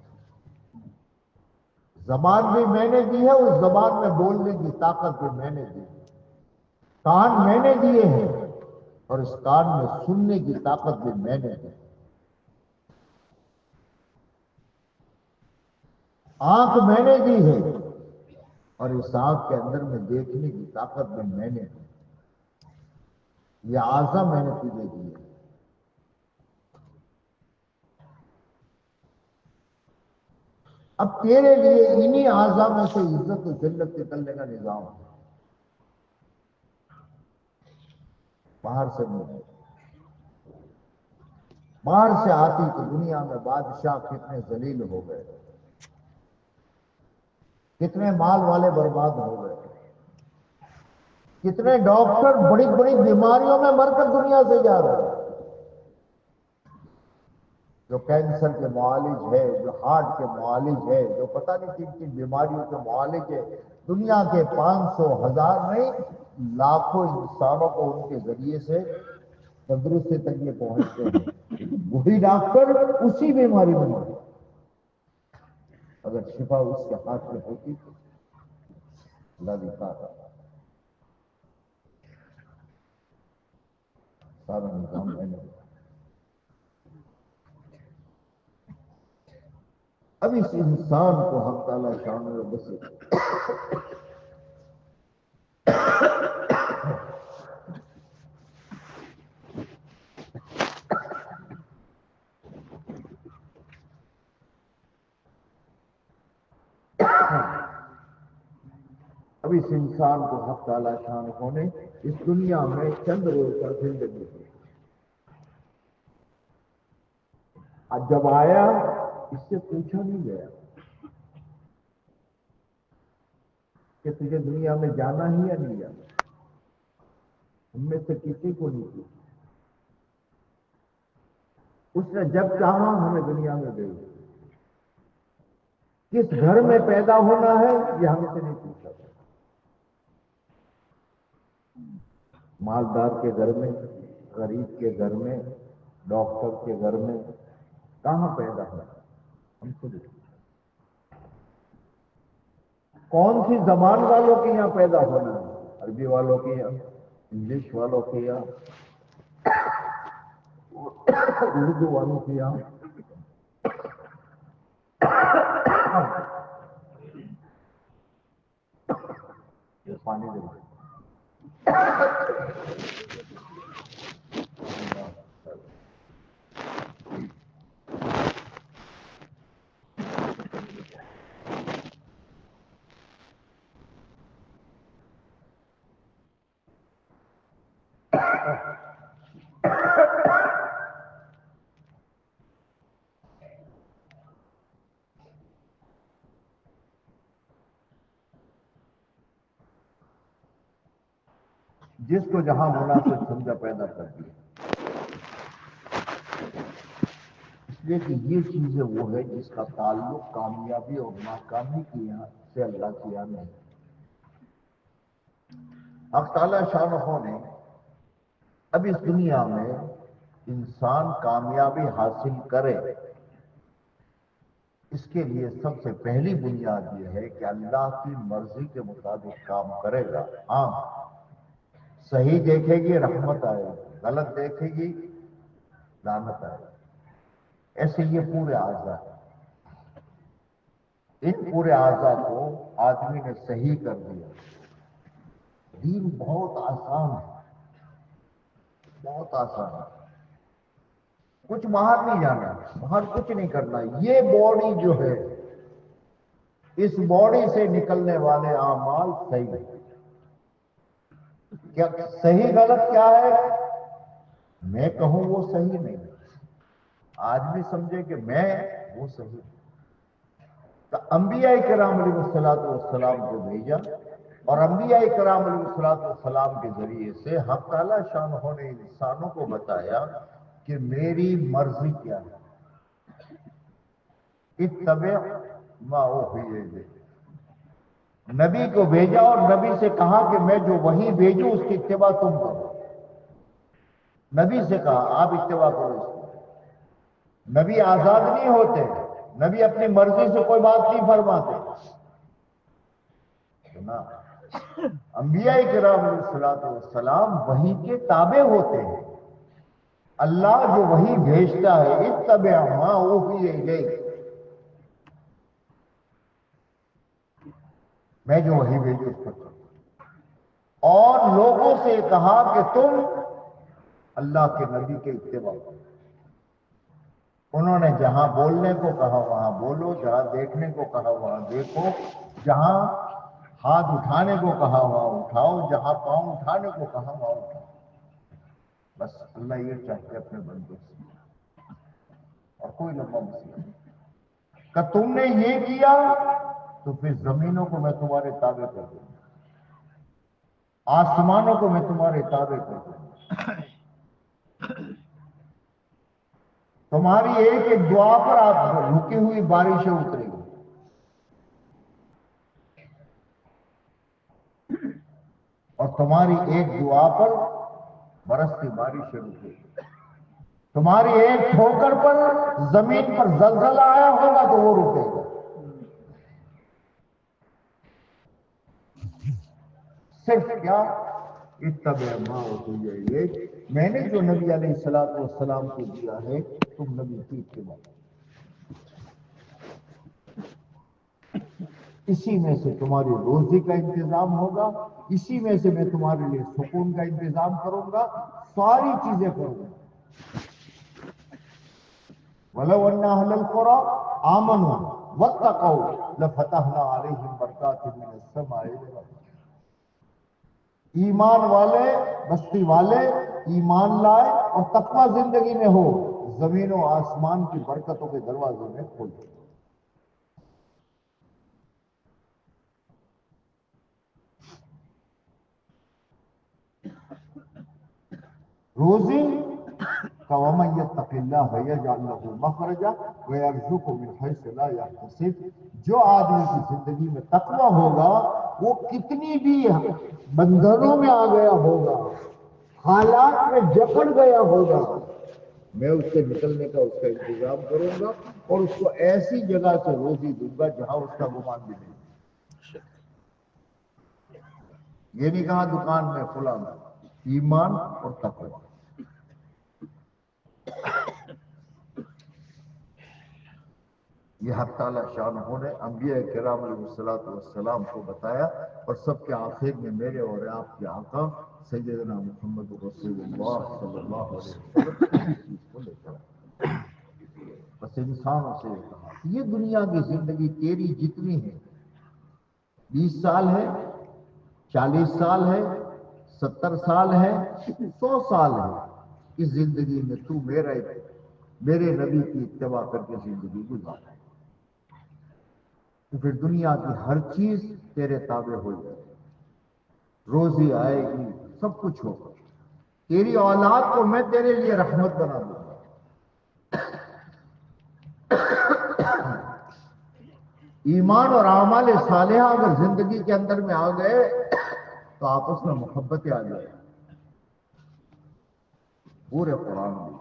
زبان بھی میں نے دی ہے، اس زبان میں بولنے کی طاقت بھی میں نے دی ہے۔ کان میں نے دیے ہیں، اور اس کان میں سننے کی طاقت بھی میں نے دی ہے۔ آنکھ میں نے دی ہے، اور اس آنکھ کے اندر میں دیکھنے کی طاقت بھی میں نے دی۔ یہ اعضاء میں نے تجھے دیے۔ اب تیرے لیے انہی اعضاء میں سے عزت و ذلت نکلنے کا نظام ہے، باہر سے نہیں۔ باہر سے آتی تو دنیا میں بادشاہ کتنے ذلیل ہو گئے، کتنے مال والے برباد ہو گئے، کتنے ڈاکٹر بڑی بڑی بیماریوں میں مر کر دنیا سے جا رہے ہیں۔ جو کینسر کے معالج ہے، جو ہارٹ کے معالج ہے، جو پتہ نہیں کن کن بیماریوں کے معالج ہے، دنیا کے 500 1000 نہیں لاکھوں انسانوں کو ان کے ذریعے سے تندرستی تک یہ پہنچتے ہیں، وہی ڈاکٹر اسی بیماری میں مر، اگر شفا اس کے ہاتھ میں ہوتی تو اللہ دکھا رہا، سارا نظام ہے نہیں۔ اب اس انسان کو حق تعالیٰ شان و بس اب اس انسان کو حق تعالیٰ شان ہونے اس دنیا میں چند روز کا زندگی دی۔ اب جب آیا اس سے پوچھا نہیں گیا کہ تجھے دنیا میں جانا ہی یا نہیں جانا، ہم میں سے کسی کو نہیں پوچھا۔ اس نے جب چاہا ہمیں دنیا میں بھیج دیا، کس گھر میں پیدا ہونا ہے یہ ہم سے نہیں پوچھا تھا، مالدار کے گھر میں، غریب کے گھر میں، ڈاکٹر کے گھر میں، کہاں پیدا ہونا ہم سے نہیں پوچھا۔ کون سی زبان والوں کے یہاں پیدا ہونا ہے، عربی والوں کے یہاں، انگلش والوں کے یہاں، اردو والوں کے یہاں، پانی دے دیں۔ جس کو جہاں مناسب سمجھا پیدا کر دیا، اس لیے کہ یہ چیزیں وہ ہے جس کا تعلق کامیابی اور ناکامی کی یہاں سے اللہ کی یہاں نہیں۔ حق تعالیٰ شانہ نے اب اس دنیا میں انسان کامیابی حاصل کرے، اس کے لیے سب سے پہلی بنیاد یہ ہے کہ اللہ کی مرضی کے مطابق کام کرے گا۔ ہاں، صحیح دیکھے گی رحمت آئے گی، غلط دیکھے گی لعنت آئے گی۔ ایسے یہ پورے اعضاء ہیں، ان پورے اعضاء کو آدمی نے صحیح کر دیا۔ دین بہت آسان ہے، بہت آسان ہے، کچھ باہر نہیں جانا، باہر کچھ نہیں کرنا۔ یہ باڈی جو ہے، اس باڈی سے نکلنے والے اعمال صحیح ہے۔ کیا صحیح غلط کیا ہے؟ میں کہوں وہ صحیح نہیں، آدمی سمجھے کہ میں وہ صحیح ہوں۔ تو انبیاء کرام علیہ السلام کو بھیجا، اور انبیاء کرام علیہ السلام کے ذریعے سے حق تعالیٰ شانہ نے انسانوں کو بتایا کہ میری مرضی کیا ہے۔ اتبع ما اوحی الیک، نبی کو بھیجا اور نبی سے کہا کہ میں جو وحی بھیجوں اس کی اتباع تم کرو۔ نبی سے کہا آپ اتباع کرو اس کی۔ نبی آزاد نہیں ہوتے، نبی اپنی مرضی سے کوئی بات نہیں فرماتے۔ سنا، انبیاء کرام علیہ السلام وحی کے تابع ہوتے ہیں۔ اللہ جو وحی بھیجتا ہے، اتبع ما اوحی الیک، میں جو وحی بھیجوں اس پر چلو۔ اور لوگوں سے کہا کہ تم اللہ کے نبی کے اتباع کرو۔ انہوں نے جہاں بولنے کو کہا وہاں بولو، جہاں دیکھنے کو کہا وہاں دیکھو، جہاں ہاتھ اٹھانے کو کہا وہاں اٹھاؤ، جہاں پاؤں اٹھانے کو کہا وہاں اٹھاؤ۔ بس اللہ یہ چاہتے اپنے بندوں سے، اور کوئی لمبا مسئلہ نہیں کہ تم نے یہ کیا تو پھر زمینوں کو میں تمہارے تابع کر دوں گا، آسمانوں کو میں تمہارے تابع کر دوں گا، تمہاری ایک ایک دعا پر آپ رکی ہوئی بارشیں اتریں گی، اور تمہاری ایک دعا پر برستی بارش رکے، تمہاری ایک ٹھوکر پر زمین پر زلزلہ آیا ہوگا تو وہ رکے گا. صرف کیا اتبع ما اوحی الیک، میں نے جو نبی علیہ الصلوۃ والسلام کو دیا ہے تم نبی کی اتباع. اسی میں سے تمہاری روزی کا انتظام ہوگا، اسی میں سے میں تمہارے لیے سکون کا انتظام کروں گا، ساری چیزیں کروں گا. وَلَوْ أَنَّ أَهْلَ الْقُرَىٰ آمَنُوا وَاتَّقَوْا لَفَتَحْنَا عَلَيْهِمْ بَرَكَاتٍ مِّنَ السَّمَاءِ وَالْأَرْضِ. ایمان والے، بستی والے ایمان لائے اور تقوی زندگی میں ہو، زمین و آسمان کی برکتوں کے دروازے میں کھول دے. روزی کا وَمَن يَتَّقِ اللَّهَ يَجْعَلْ لَهُ مَخْرَجًا وَيَرْزُقْهُ مِنْ حَيْثُ لَا يَحْتَسِبُ. جو آدمی کی زندگی میں تقوی ہوگا وہ کتنی بھی بندھنوں میں آ گیا ہوگا، حالات میں جکڑ گیا ہوگا، میں اس سے نکلنے کا اس کا انتظام کروں گا اور اس کو ایسی جگہ سے روزی دوں گا جہاں اس کا گمان بھی نہیں. یہ نہیں کہا دکان میں کھلا، ایمان اور تقوی. یہ حق تعالی شان نے انبیاء کرام علیہ الصلوۃ والسلام کو بتایا، اور سب کے آخر میں میرے اور آپ کے آقا سیدنا محمد رسول اللہ صلی اللہ علیہ وسلم اس چیز کو لے کر آئے. بس انسانوں سے یہ کہا یہ دنیا کی زندگی تیری جتنی ہے، 20 سال ہے، 40 سال ہے، 70 سال ہے، 100 سال ہے، اس زندگی میں تو میرے نبی کی اتباع کر کے زندگی گزار، تو پھر دنیا کی ہر چیز تیرے تابع ہو جائے، روزی آئے گی، سب کچھ ہوگا، تیری اولاد کو میں تیرے لیے رحمت بنا دوں گا. ایمان اور اعمال صالحہ اگر زندگی کے اندر میں آ گئے تو آپس میں محبتیں آ جائیں پورے قرآن میں.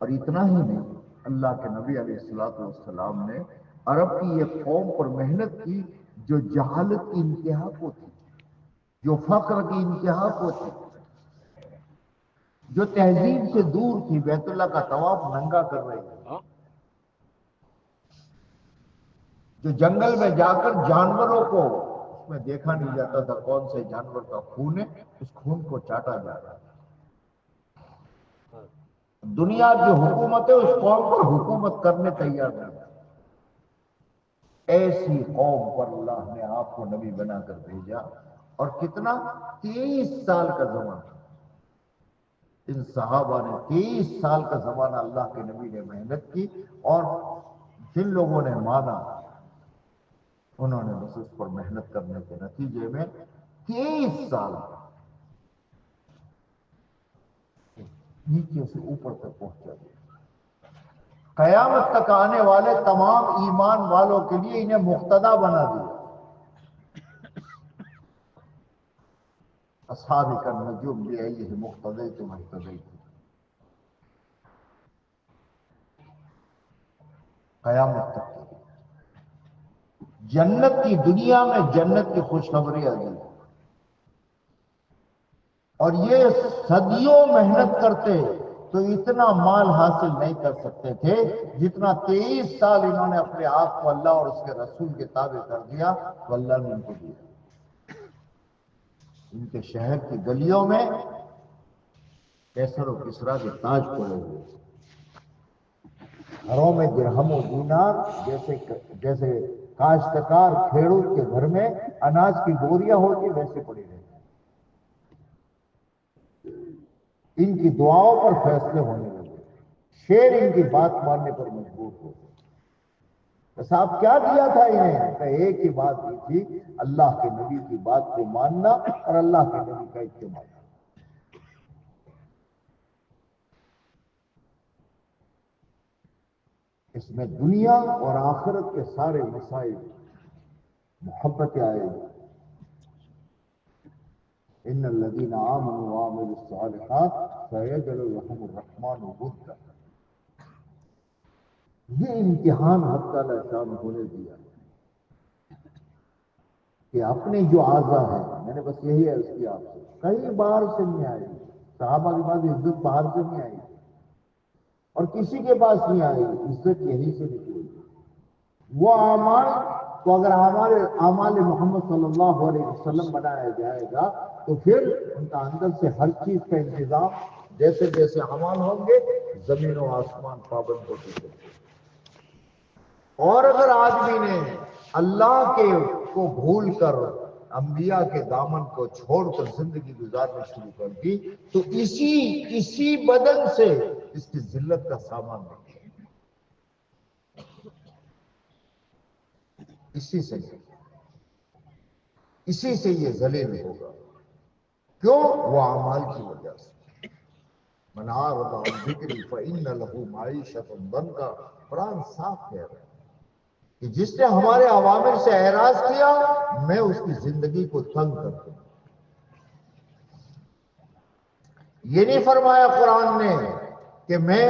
اور اتنا ہی نہیں، اللہ کے نبی علیہ الصلوۃ والسلام نے عرب کی ایک قوم پر محنت کی جو جہالت کی انتہا کو تھی، جو فقر کی انتہا کو تھی، جو تہذیب سے دور تھی، بیت اللہ کا طواف ننگا کر رہی تھی، جو جنگل میں جا کر جانوروں کو اس میں دیکھا نہیں جاتا تھا کون سے جانور کا خون ہے، اس خون کو چاٹا جا رہا ہے. دنیا کی حکومتیں اس قوم پر حکومت کرنے تیار نہیں. ایسی قوم پر اللہ نے آپ کو نبی بنا کر بھیجا، اور کتنا 23 سال کا زمانہ، ان صحابہ نے 23 سال کا زمانہ اللہ کے نبی نے محنت کی، اور جن لوگوں نے مانا انہوں نے بس اس پر محنت کرنے کے نتیجے میں 23 سال نیچے سے اوپر تک پہنچا دیا. قیامت تک آنے والے تمام ایمان والوں کے لیے انہیں مقتدا بنا دیا. اصحاب کا نجوم بھی آئی ہے مقتدی تم اہتدی. قیامت تک کے لیے جنت کی دنیا میں جنت کی خوشخبری آ گئی، اور یہ صدیوں محنت کرتے تو اتنا مال حاصل نہیں کر سکتے تھے جتنا 23 سال انہوں نے اپنے آپ کو اللہ اور اس کے رسول کے تابع کر دیا تو اللہ نے ان کو دیا. ان کے شہر کی گلیوں میں کیسر و کسرا کے تاج پڑے ہوئے، گھروں میں درہم و دینار، جیسے کاشتکار کھیڑوت کے گھر میں اناج کی بوریاں ہوتی ویسے پڑی رہتی. ان کی دعاؤں پر فیصلے ہونے لگے، شیر ان کی بات ماننے پر مجبور ہو گئے. بس آپ کیا دیا تھا انہیں؟ کہ ایک ہی بات دی تھی، اللہ کے نبی کی بات کو ماننا اور اللہ کے نبی کا اتباع. اس میں دنیا اور آخرت کے سارے مسائل محبتیں آئے گی. ان الذین آمنوا وعملوا الصالحات سیجعل لهم الرحمن ودا. یہ امتحان حق تعالیٰ شان ہونے دیا کہ اپنے جو اعضاء ہیں، میں نے بس یہی عرض کیا آپ سے، کئی باہر سے نہیں آئی، صحابہ کے پاس عزت باہر سے نہیں آئی اور کسی کے پاس نہیں آئی، عزت یہی سے نکلی. وہ اعمال کو اگر اعمال محمد صلی اللہ علیہ وسلم بنایا جائے گا تو پھر ان کا اندر سے ہر چیز کا انتظام جیسے جیسے اعمال ہوں گے زمین و آسمان پابند ہوتے تھے. اور اگر آدمی نے اللہ کے کو بھول کر انبیاء کے دامن کو چھوڑ کر زندگی گزارنا شروع کر دی تو اسی بدن سے اس کی ذلت کا سامان بن گیا. اسی سے یہ ذلیل ہوگا. کیوں؟ وہ اعمال کی وجہ سے. من اعرض عن ذکری فإن له معیشۃ ضنکا. قرآن صاف کہہ رہا ہے کہ جس نے ہمارے اوامر سے اعراض کیا میں اس کی زندگی کو تنگ کر دوں. یہ نہیں فرمایا قرآن نے کہ میں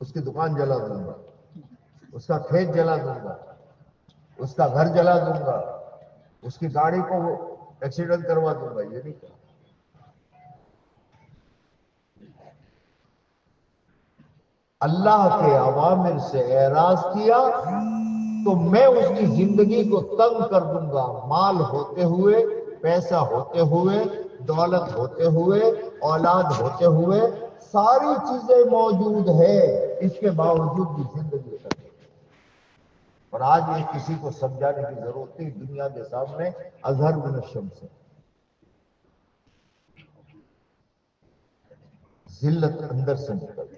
اس کی دکان جلا دوں گا، اس کا کھیت جلا دوں گا، اس کا گھر جلا دوں گا، اس کی گاڑی کو ایکسیڈنٹ کروا دوں گا. یہ نہیں کہا. اللہ کے اوامر سے اعراض کیا تو میں اس کی زندگی کو تنگ کر دوں گا. مال ہوتے ہوئے، پیسہ ہوتے ہوئے، دولت ہوتے ہوئے، اولاد ہوتے ہوئے، ساری چیزیں موجود ہے، اس کے باوجود بھی زندگی تنگ. اور آج یہ کسی کو سمجھانے کی ضرورت نہیں، دنیا کے سامنے اظہر من الشمس ہے. ذلت اندر سے نکلتی.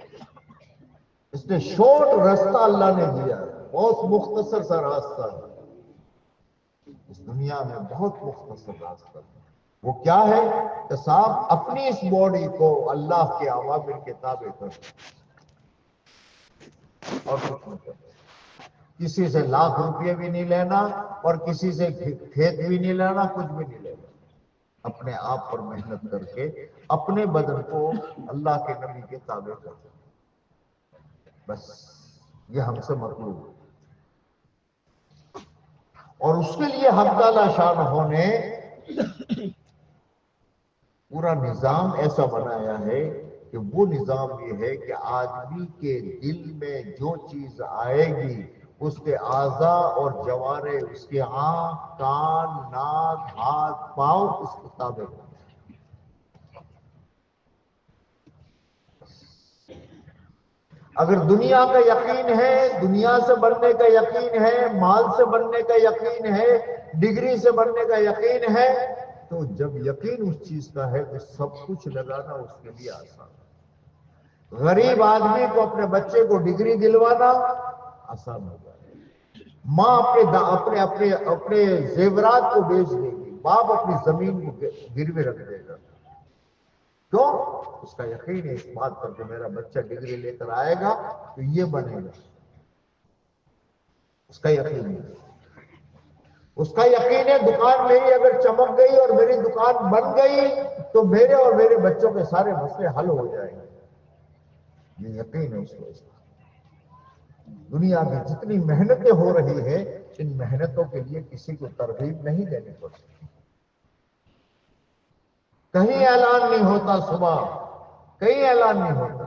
اس نے شارٹ راستہ اللہ نے دیا ہے، بہت مختصر سا راستہ ہے اس دنیا میں، بہت مختصر راستہ ہے. وہ کیا ہے کہ صاحب اپنی اس باڈی کو اللہ کے اوامر کے تابع کر اور کچھ نہیں کرنا. کسی سے لاکھ روپیے بھی نہیں لینا اور کسی سے کھیت بھی نہیں لینا، کچھ بھی نہیں لینا. اپنے آپ پر محنت کر کے اپنے بدن کو اللہ کے نبی کے تابع کرنا. بس یہ ہم سے مطلوب ہے. اور اس کے لیے حق تعالی شانہ نے پورا نظام ایسا بنایا ہے کہ وہ نظام یہ ہے کہ آدمی کے دل میں جو چیز آئے گی اس کے اعضاء اور جوارے، اس کے آنکھ، کان، ناک، ہاتھ، پاؤں اس کے تابع ہیں. اگر دنیا کا یقین ہے، دنیا سے بننے کا یقین ہے، مال سے بننے کا یقین ہے، ڈگری سے بننے کا یقین ہے، تو جب یقین اس چیز کا ہے تو سب کچھ لگانا اس کے لیے آسان ہے. غریب آدمی کو اپنے بچے کو ڈگری دلوانا آسان ہوگا. ماں اپنے زیورات کو بیچ دے گی، باپ اپنی زمین کو گروی رکھ دے گا. کیوں؟ اس کا یقین ہے اس بات پر کہ میرا بچہ ڈگری لے کر آئے گا تو یہ بنے گا. اس کا یقین ہے. اس کا یقین ہے دکان میری اگر چمک گئی اور میری دکان بن گئی تو میرے اور میرے بچوں کے سارے مسئلے حل ہو جائیں گے. یہ یقین ہے اس کو. دنیا میں جتنی محنتیں ہو رہی ہیں ان محنتوں کے لیے کسی کو ترغیب نہیں دینی پڑتی. کہیں اعلان نہیں ہوتا، صبح کہیں اعلان نہیں ہوتا،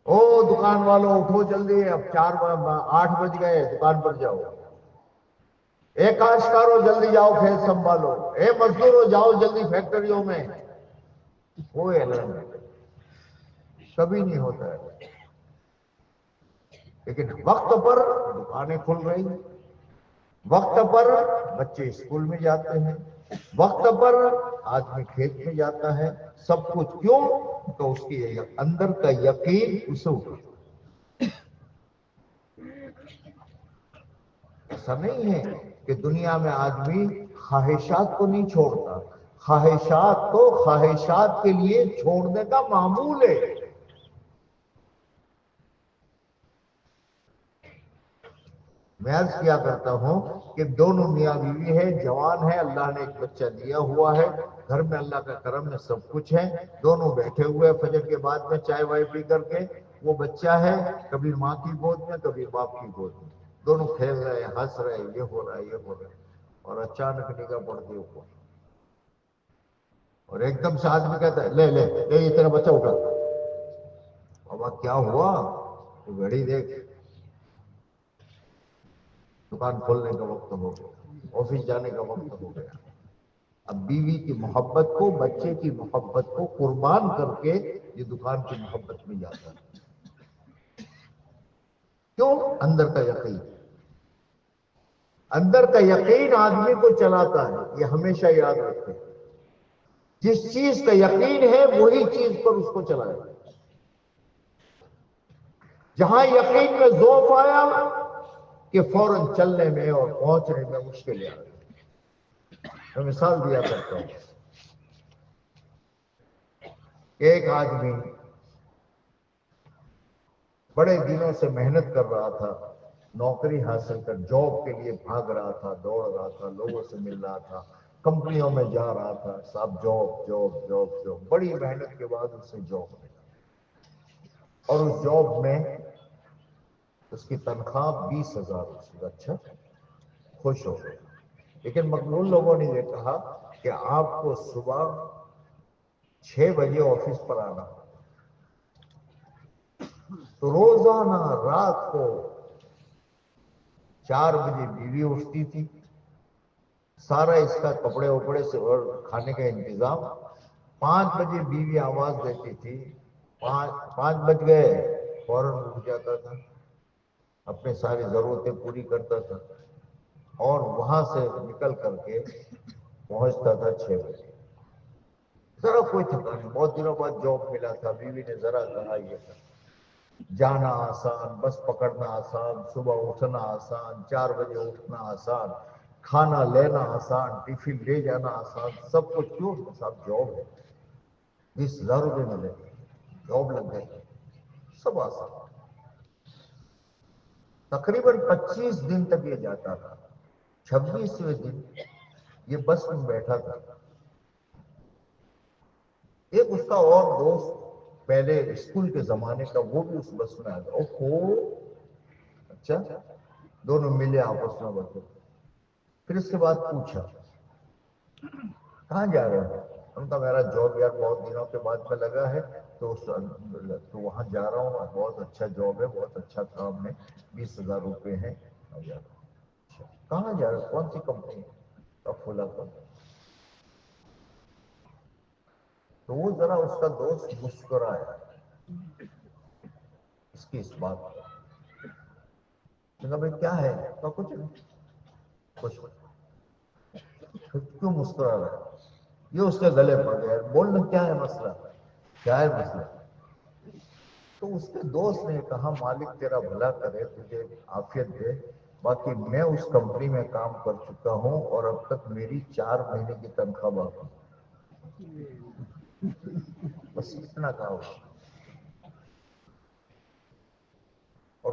او دکان والوں اٹھو جلدی، اب 8 بج گئے، دکان پر جاؤ. اے کاشتکارو جلدی جاؤ کھیت سنبھالو، اے مزدورو جاؤ جلدی فیکٹریوں میں. کوئی اعلان نہیں، کبھی نہیں ہوتا ہے. لیکن وقت پر دکانیں کھل رہی، وقت پر بچے اسکول میں جاتے ہیں، وقت پر آدمی کھیت میں جاتا ہے. سب کچھ کیوں؟ تو اس کے اندر کا یقین اسے اٹھا. ایسا نہیں ہے کہ دنیا میں آدمی خواہشات کو نہیں چھوڑتا. خواہشات تو خواہشات کے لیے چھوڑنے کا معمول ہے. میں عرض کیا کرتا ہوں کہ دونوں میاں بیوی ہے، جوان ہے، اللہ نے ایک بچہ دیا ہوا ہے، گھر میں اللہ کا کرم ہے، سب کچھ ہے، دونوں بیٹھے ہوئے فجر کے بعد میں چائے وائے پی کر کے، وہ بچہ ہے کبھی ماں کی گود میں کبھی باپ کی گود میں، دونوں کھیل رہے ہیں، ہنس رہے ہیں، یہ ہو رہا ہے یہ ہو رہا ہے، اور اچانک نگاہ پڑتی اوپر، اور ایک دم سے آدمی کہتا ہے لے لے لے یہ تیرا بچہ اٹھا، بابا کیا ہوا؟ تو گھڑی دیکھ، دکان کھولنے کا وقت ہو گیا، آفس جانے کا وقت ہو گیا۔ اب بیوی کی محبت کو، بچے کی محبت کو قربان کر کے یہ دکان کی محبت میں جاتا ہے۔ کیوں؟ اندر کا یقین، اندر کا یقین آدمی کو چلاتا ہے، یہ ہمیشہ یاد رکھے، جس چیز کا یقین ہے وہی چیز پر اس کو چلائے۔ جہاں یقین میں ضعف آیا کہ فوراً چلنے میں اور پہنچنے میں مشکل آ گئی۔ میں مثال دیا کرتا ہوں، ایک آدمی بڑے دنوں سے محنت کر رہا تھا، نوکری حاصل کر جاب کے لیے بھاگ رہا تھا، دوڑ رہا تھا، لوگوں سے مل رہا تھا، کمپنیوں میں جا رہا تھا، صاحب جاب جاب جاب جاب، بڑی محنت کے بعد اسے جاب ملا، اور اس جاب میں اس کی تنخواہ 20,000 روپے، اچھا خوش ہو گئے، لیکن مقبول لوگوں نے یہ کہا کہ آپ کو صبح 6 بجے آفس پر آنا، تو روزانہ رات کو 4 بجے بیوی اٹھتی تھی، سارا اس کا کپڑے وپڑے سے اور کھانے کا انتظام، 5 بجے بیوی آواز دیتی تھی، 5 بج گئے، فوراً اٹھ جاتا تھا، اپنے ساری ضرورتیں پوری کرتا تھا، اور وہاں سے نکل کر کے پہنچتا تھا 6 بجے، ذرا کوئی تھکان نہیں، بہت دنوں بعد جاب ملا تھا، بیوی نے ذرا کہا یہ تھا، جانا آسان، بس پکڑنا آسان، صبح اٹھنا آسان، 4 بجے اٹھنا آسان، کھانا لینا آسان، ٹفن لے جانا آسان، سب کچھ کیوں؟ صاحب جاب ہے، 20,000 روپے ملے، جاب لگ گئے، سب آسان۔ تقریباً 25 دن تک یہ جاتا تھا، 26ویں دن یہ بس میں بیٹھا تھا، ایک اس کا اور دوست پہلے اسکول کے زمانے کا، وہ بھی اس بس میں آ گیا، اوہو اچھا، دونوں ملے آپس میں بیٹھے، پھر اس کے بعد پوچھا کہاں جا رہے ہیں؟ ان کا میرا جاب یار بہت دنوں کے بعد میں لگا ہے، تو وہاں جا رہا ہوں، بہت اچھا جاب ہے، بہت اچھا کام ہے، 20,000 روپے ہیں، میں جا رہا ہوں۔ کہاں جا رہے ہیں؟ کون سی کمپنی؟ فلاں کمپنی۔ تو وہ ذرا اس کا دوست مسکرایا اس کی اس بات پر، کہا بھائی کیا ہے؟ کہا کچھ نہیں، کچھ کیوں مسکرا رہا ہے؟ یہ اس کے گلے پڑ گیا، بولنا کیا ہے مسئلہ، کیا ہے مسئلہ؟ تو اس کے دوست نے کہا مالک تیرا بھلا کرے، تجھے عافیت دے، باقی میں اس کمپنی میں کام کر چکا ہوں اور اب تک میری 4 مہینے کی تنخواہ باقی، بس اتنا کہا اس نے، اور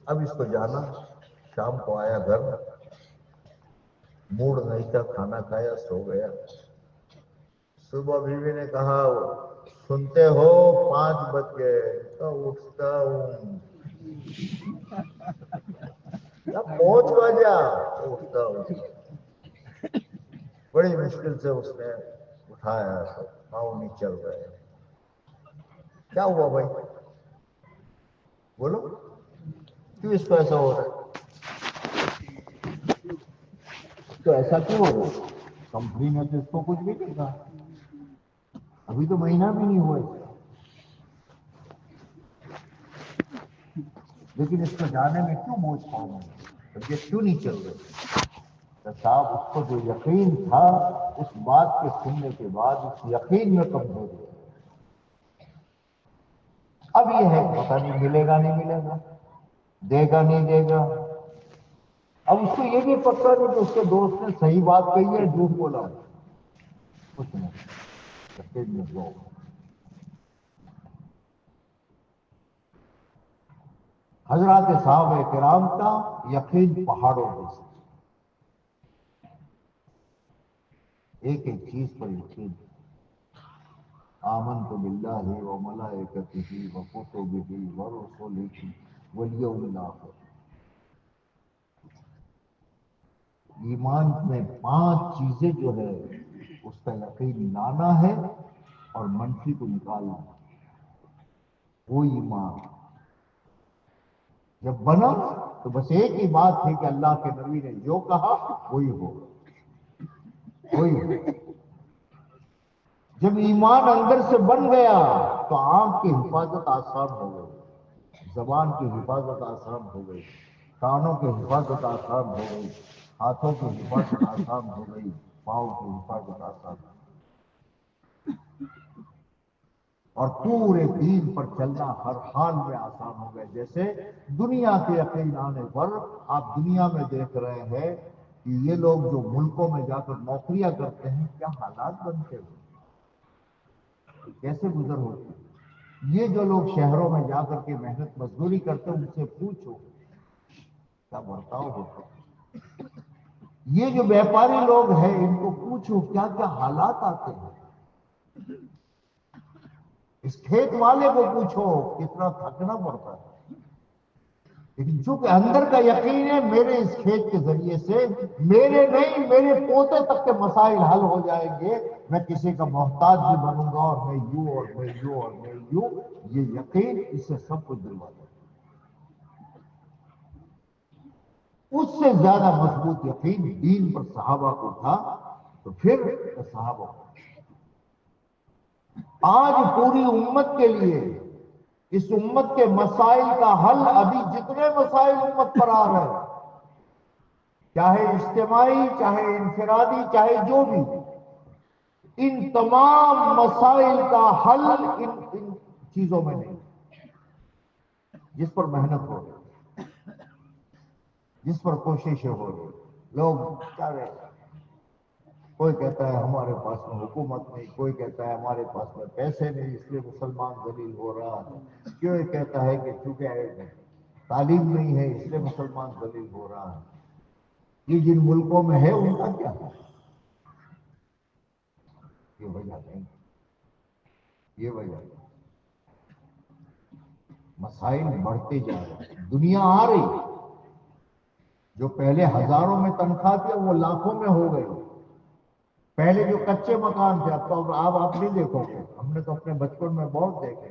اب اس کو جانا، شام کو آیا گھر، موڈ نہیں تھا، کھانا کھایا، سو گیا، صبح بیوی نے کہا سنتے ہو 5 بج گئے، تو اٹھتا ہوں، پہنچ جا، اٹھتا ہوں، بڑی مشکل سے اس نے اٹھایا، پاؤں نہیں چل رہے، کیا ہوا بھائی بولو، کیوں اس کو ایسا ہو رہا ہے؟ تو ایسا کیوں ہو رہا ہے؟ کمپنی میں تو اس کو کچھ بھی نہیں کہا، ابھی تو مہینہ بھی نہیں ہوا اس کا، لیکن اس کو جانے میں کیوں بوجھ پاؤں گا، طبیعت کیوں نہیں چل رہی؟ تو صاحب اس کو جو یقین تھا اس بات کے سننے کے بعد اس یقین میں کمزوری ہے، اب یہ ہے کہ پتہ نہیں ملے گا نہیں ملے گا، دے گا نہیں دے گا، اب اس کو یہ بھی پتا نہیں کہ اس کے دوست نے صحیح بات کہی ہے جھوٹ بولا، کچھ نہیں، یقین میں جو حضرات صحابہ کرام کا یقین پہاڑوں جیسا، ایک ایک چیز پر یقین، آمنت باللہ و ملائکتہ و کتبہ و رسلہ والیوم الآخر۔ ایمان میں 5 چیزیں جو ہے اس کا یقین لانا ہے اور منفی کو نکالنا ہے، وہ ایمان جب بنا تو بس ایک ہی بات تھی کہ اللہ کے نبی نے جو کہا وہی ہوگا، وہی ہوگا۔ جب ایمان اندر سے بن گیا تو آنکھ کی حفاظت آسان ہو گئی، زبان کی حفاظت آسان ہو گئی، کانوں کی حفاظت آسان ہو گئی، ہاتھوں کی حفاظت آسان ہو گئی، پاؤں کی حفاظت آسان ہو گئی، اور پورے دین پر چلنا ہر حال میں آسان ہو گیا۔ جیسے دنیا کے یقین آنے پر آپ دنیا میں دیکھ رہے ہیں کہ یہ لوگ جو ملکوں میں جا کر نوکریاں کرتے ہیں کیا حالات بنتے ہیں، کیسے گزر ہوتی ہے۔ یہ جو لوگ شہروں میں جا کر کے محنت مزدوری کرتے ہیں ان سے پوچھو کیا برتاؤ ہوتا ہے۔ یہ جو بیپاری لوگ ہیں ان کو پوچھو کیا کیا حالات آتے ہیں۔ اس کھیت والے کو پوچھو کتنا تھکنا پڑتا ہے، لیکن چونکہ اندر کا یقین ہے میرے اس کھیت کے ذریعے سے میرے نہیں میرے پوتے تک کے مسائل حل ہو جائیں گے، میں کسی کا محتاج بھی بنوں گا، اور میں یوں اور میں یوں اور میں یوں، یہ یقین اس سے سب کچھ دلواتا ہے۔ اس سے زیادہ مضبوط یقین دین پر صحابہ کو تھا، تو پھر صحابہ کو آج پوری امت کے لیے اس امت کے مسائل کا حل، ابھی جتنے مسائل امت پر آ رہے ہیں چاہے اجتماعی چاہے انفرادی چاہے جو بھی، ان تمام مسائل کا حل ان چیزوں میں نہیں، جس پر محنت ہو رہی، جس پر کوششیں ہو رہی۔ لوگ کیا رہے، کوئی کہتا ہے ہمارے پاس میں حکومت نہیں، کوئی کہتا ہے ہمارے پاس میں پیسے نہیں اس لیے مسلمان ذلیل ہو رہا ہے، کوئی کہتا ہے کہ چونکہ تعلیم نہیں ہے اس لیے مسلمان ذلیل ہو رہا ہے۔ یہ جن ملکوں میں ہے ان کا کیا ہے؟ یہ وجہ نہیں، یہ وجہ نہیں۔ مسائل بڑھتے جا رہے ہیں، دنیا آ رہی، جو پہلے ہزاروں میں تنخواہ تھی وہ لاکھوں میں ہو گئی۔ پہلے جو کچے مکان تھے اب تو آپ نہیں دیکھو گے، ہم نے تو اپنے بچپن میں بہت دیکھے،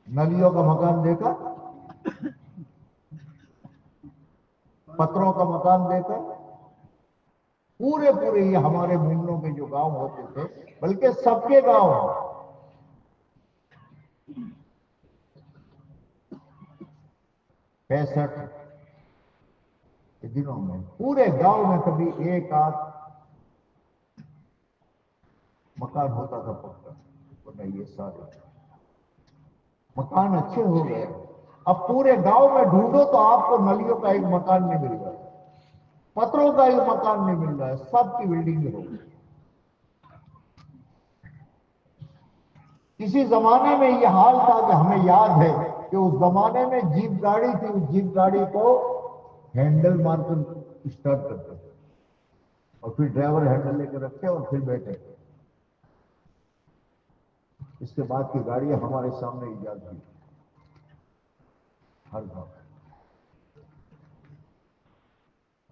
نلیوں کا مکان دیکھا، پتھروں کا مکان دیکھا، پورے یہ ہمارے منوں کے جو گاؤں ہوتے تھے، بلکہ سب کے گاؤں 65 کے دنوں میں پورے گاؤں میں کبھی ایک آدھ مکان ہوتا تھا پکا، ورنہ یہ سارے مکان اچھے ہو گئے۔ اب پورے گاؤں میں ڈھونڈو تو آپ کو نلیوں کا ایک مکان نہیں مل رہا، پتھروں کا ایک مکان نہیں مل رہا ہے، سب کی بلڈنگ ہو گئی۔ کسی زمانے میں یہ حال تھا کہ ہمیں یاد ہے کہ اس زمانے میں جیپ گاڑی تھی، اس جیپ گاڑی کو ہینڈل مار کر اسٹارٹ کرتے تھے اور پھر ڈرائیور ہینڈل لے کے رکھے اور پھر بیٹھے۔ اس کے بعد کی گاڑیاں ہمارے سامنے ایجاد ہوئی ہر گاؤں،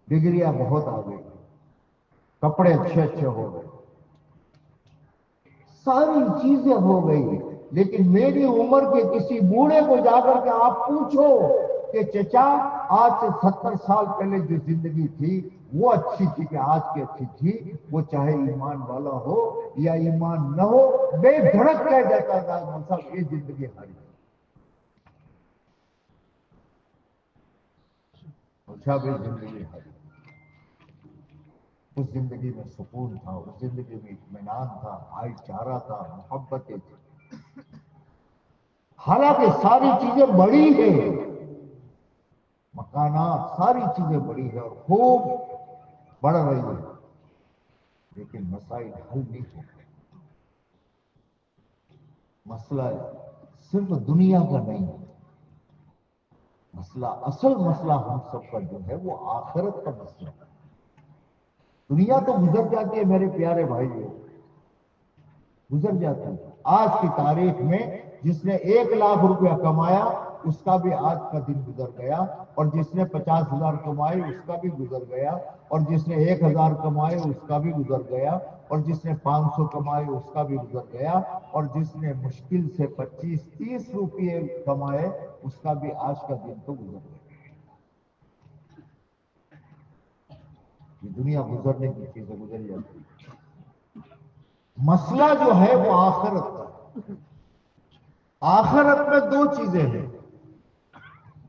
ڈگریاں بہت آ گئی، کپڑے اچھے ہو گئے، ساری چیزیں ہو گئی، لیکن میری عمر کے کسی بوڑھے کو جا کر کے آپ پوچھو کہ چچا آج سے 70 سال پہلے جو زندگی تھی وہ اچھی تھی کہ آج کی اچھی تھی؟ وہ چاہے ایمان والا ہو یا ایمان نہ ہو بے دھڑک کہہ جاتا تھا صاحب یہ زندگی ہماری اچھا بھی زندگی ہماری، اس زندگی میں سکون تھا، اس زندگی میں اطمینان تھا، بھائی چارہ تھا، محبتیں تھی۔ حالانکہ ساری چیزیں بڑی ہیں، مکانات ساری چیزیں بڑی ہیں اور خوب بڑھ رہی ہیں، لیکن مسائل حل نہیں ہو گئے۔ مسئلہ صرف دنیا کا نہیں، مسئلہ، اصل مسئلہ ہم سب کا جو ہے وہ آخرت کا مسئلہ ہے۔ دنیا تو گزر جاتی ہے میرے پیارے بھائیوں، گزر جاتی ہے۔ آج کی تاریخ میں جس نے 1,00,000 روپیہ کمایا اس کا بھی آج کا دن گزر گیا، اور جس نے 50,000 کمائے اس کا بھی گزر گیا، اور جس نے 1,000 کمائے اس کا بھی گزر گیا، اور جس نے 500 کمائے اس کا بھی گزر گیا، اور جس نے مشکل سے 25-30 روپئے کمائے اس کا بھی آج کا دن تو گزر گیا۔ یہ دنیا گزرنے کی چیزیں گزر جاتی ہے۔ مسئلہ جو ہے وہ آخرت کا ہے۔ آخرت میں 2 چیزیں ہیں،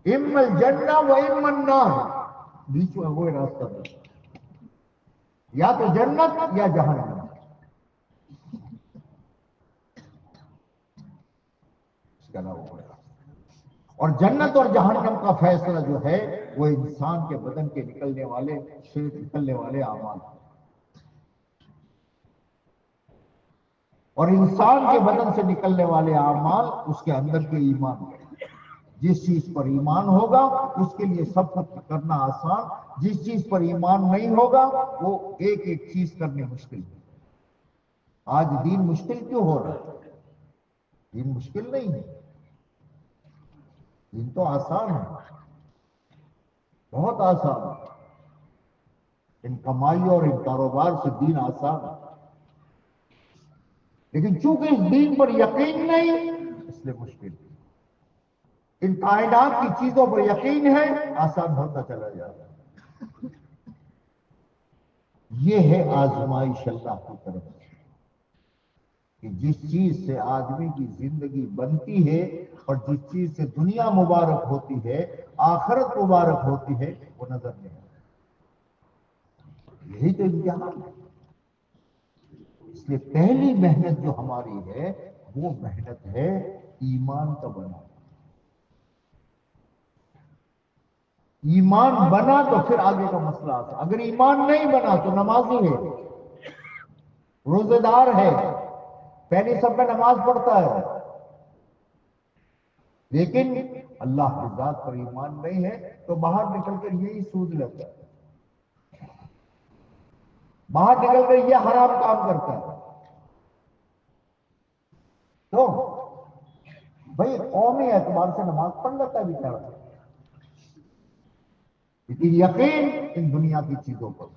اما الجنہ و اما النار، بیچ میں وہ راستہ نہیں، یا تو جنت یا جہنم، اس کا نام ہوگا۔ اور جنت اور جہنم کا فیصلہ جو ہے وہ انسان کے بدن کے نکلنے والے اعمال، اور انسان کے بدن سے نکلنے والے اعمال اس کے اندر کے ایمان ہے۔ جس چیز پر ایمان ہوگا اس کے لیے سب کچھ کرنا آسان، جس چیز پر ایمان نہیں ہوگا وہ ایک ایک چیز کرنے مشکل ہے۔ آج دین مشکل کیوں ہو رہا ہے؟ دین مشکل نہیں ہے، دین تو آسان ہے، بہت آسان ہے۔ ان کمائی اور ان کاروبار سے دین آسان ہے، لیکن چونکہ اس دین پر یقین نہیں اس لیے مشکل ہے۔ ان کائنات کی چیزوں پر یقین ہے، آسان ہوتا چلا جا رہا ہے۔ یہ ہے آزمائش اللہ کی طرف سے، کہ جس چیز سے آدمی کی زندگی بنتی ہے اور جس چیز سے دنیا مبارک ہوتی ہے، آخرت مبارک ہوتی ہے، وہ نظر نہیں آتا۔ یہی تو امتحان ہے۔ اس لیے پہلی محنت جو ہماری ہے وہ محنت ہے ایمان کا بنا۔ ایمان بنا تو پھر آگے کا مسئلہ آتا۔ اگر ایمان نہیں بنا تو نمازی ہے، روزے دار ہے، پہلی سب میں نماز پڑھتا ہے، لیکن اللہ کی ذات پر ایمان نہیں ہے تو باہر نکل کر یہی سود لیتا ہے، باہر نکل کر یہ حرام کام کرتا ہے۔ تو بھائی قومی اعتبار سے نماز پڑھ لیتا ہے بیچارہ، لیکن یقین ان دنیا کی چیزوں پر،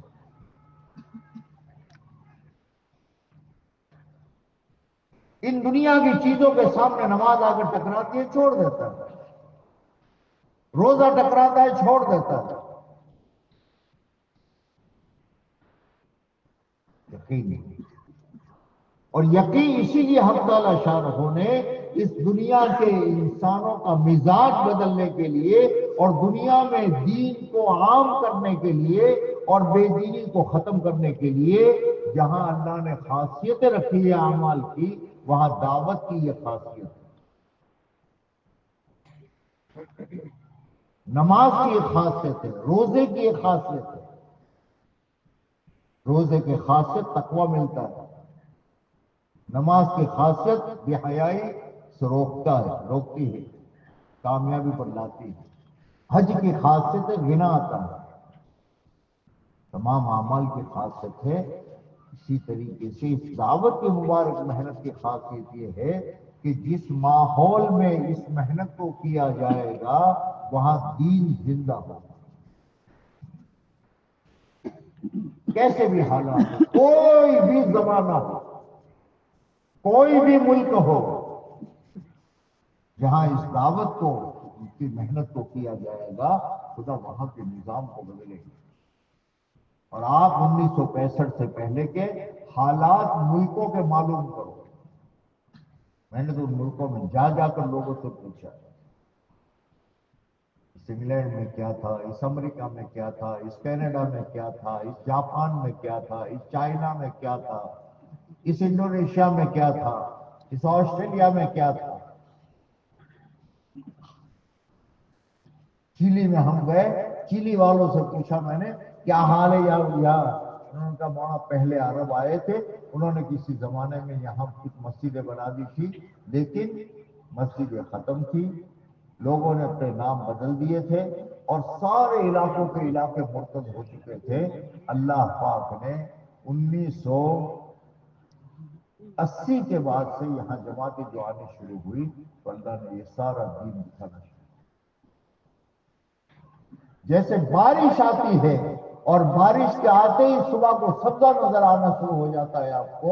ان دنیا کی چیزوں کے سامنے نماز آ کر ٹکراتی ہے چھوڑ دیتا ہے، روزہ ٹکراتا ہے چھوڑ دیتا ہے۔ یقین، اور یقین اسی لیے ہم تعالیٰ شانہ نے اس دنیا کے انسانوں کا مزاج بدلنے کے لیے اور دنیا میں دین کو عام کرنے کے لیے اور بے دینی کو ختم کرنے کے لیے جہاں اللہ نے خاصیتیں رکھی ہے اعمال کی، وہاں دعوت کی یہ خاصیت ہے۔ نماز کی ایک خاصیت ہے، روزے کی ایک خاصیت ہے۔ روزے کی خاصیت تقویٰ ملتا ہے، نماز کی خاصیت بے حیائی سے روکتی ہے، کامیابی پر لاتی ہے۔ حج کی خاصیت ہے غنا آتا ہے۔ تمام اعمال کی خاصیت ہے۔ اسی طریقے سے اس دعوت کی مبارک محنت کی خاصیت یہ ہے کہ جس ماحول میں اس محنت کو کیا جائے گا وہاں دین زندہ ہوگا، کیسے بھی حالات ہو، کوئی بھی زمانہ ہو، کوئی بھی ملک ہو، جہاں اس دعوت کو، اس کی محنت کو کیا جائے گا، خدا وہاں کے نظام کو بدلے گا۔ اور آپ 1965 سے پہلے کے حالات ملکوں کے معلوم کرو۔ میں نے تو ان ملکوں میں جا جا کر لوگوں سے پوچھا، اس انگلینڈ میں کیا تھا، اس امریکہ میں کیا تھا، اس کینیڈا میں کیا تھا، اس جاپان میں کیا تھا، اس چائنا میں کیا تھا، اس انڈونیشیا میں کیا تھا، اس آسٹریلیا میں کیا تھا۔ چیلی میں ہم گئے، چیلی والوں سے پوچھا میں نے کیا حال ہے یار، انہوں نے کہا مولانا پہلے عرب آئے تھے، انہوں نے کسی زمانے میں یہاں کچھ مسجدیں بنا دی تھی، لیکن مسجدیں ختم تھی، لوگوں نے اپنے نام بدل دیے تھے اور سارے علاقوں کے علاقے مرتد ہو چکے تھے۔ اللہ پاک نے 1980 کے بعد سے یہاں جماعتیں جو آنی شروع ہوئی تو اللہ نے یہ سارا دین دکھانا شروع۔ جیسے بارش آتی ہے اور بارش کے آتے ہی صبح کو سبزہ نظر آنا شروع ہو جاتا ہے آپ کو،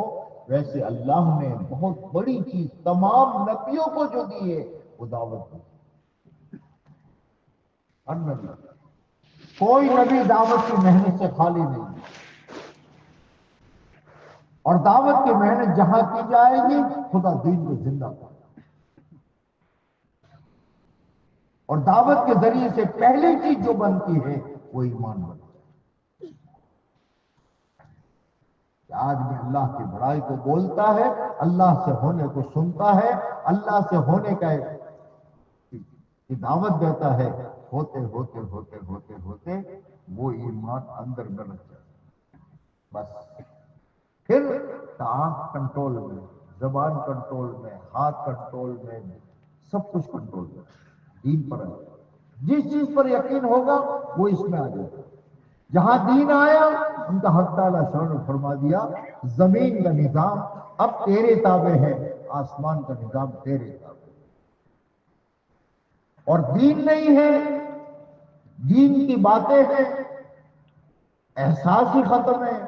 ویسے اللہ نے بہت بڑی چیز تمام نبیوں کو جو دی ہے وہ دعوت دی۔ ہر نبی، کوئی نبی دعوت کی محنت سے خالی نہیں، اور دعوت کی محنت جہاں کی جائے گی خدا دین کو زندہ کرے۔ اور دعوت کے ذریعے سے پہلی چیز جو بنتی ہے وہ ایمان بنتی ہے۔ کہ آدمی اللہ کی بڑائی کو بولتا ہے، اللہ سے ہونے کو سنتا ہے، اللہ سے ہونے کا کی دعوت دیتا ہے، ہوتے ہوتے ہوتے ہوتے ہوتے وہ ایمان اندر میں رکھ جاتا ہے۔ بس پھر آنکھ کنٹرول میں، زبان کنٹرول میں، ہاتھ کنٹرول میں، سب کچھ کنٹرول میں، دین پر آئے۔ جس چیز پر یقین ہوگا وہ اس میں آ جائے گا۔ جہاں دین آیا ان کا حق تعالیٰ شان نے فرما دیا زمین کا نظام اب تیرے تابع ہے، آسمان کا نظام تیرے تابع ہے۔ اور دین نہیں ہے، دین کی باتیں ہیں، احساس ہی ختم ہے،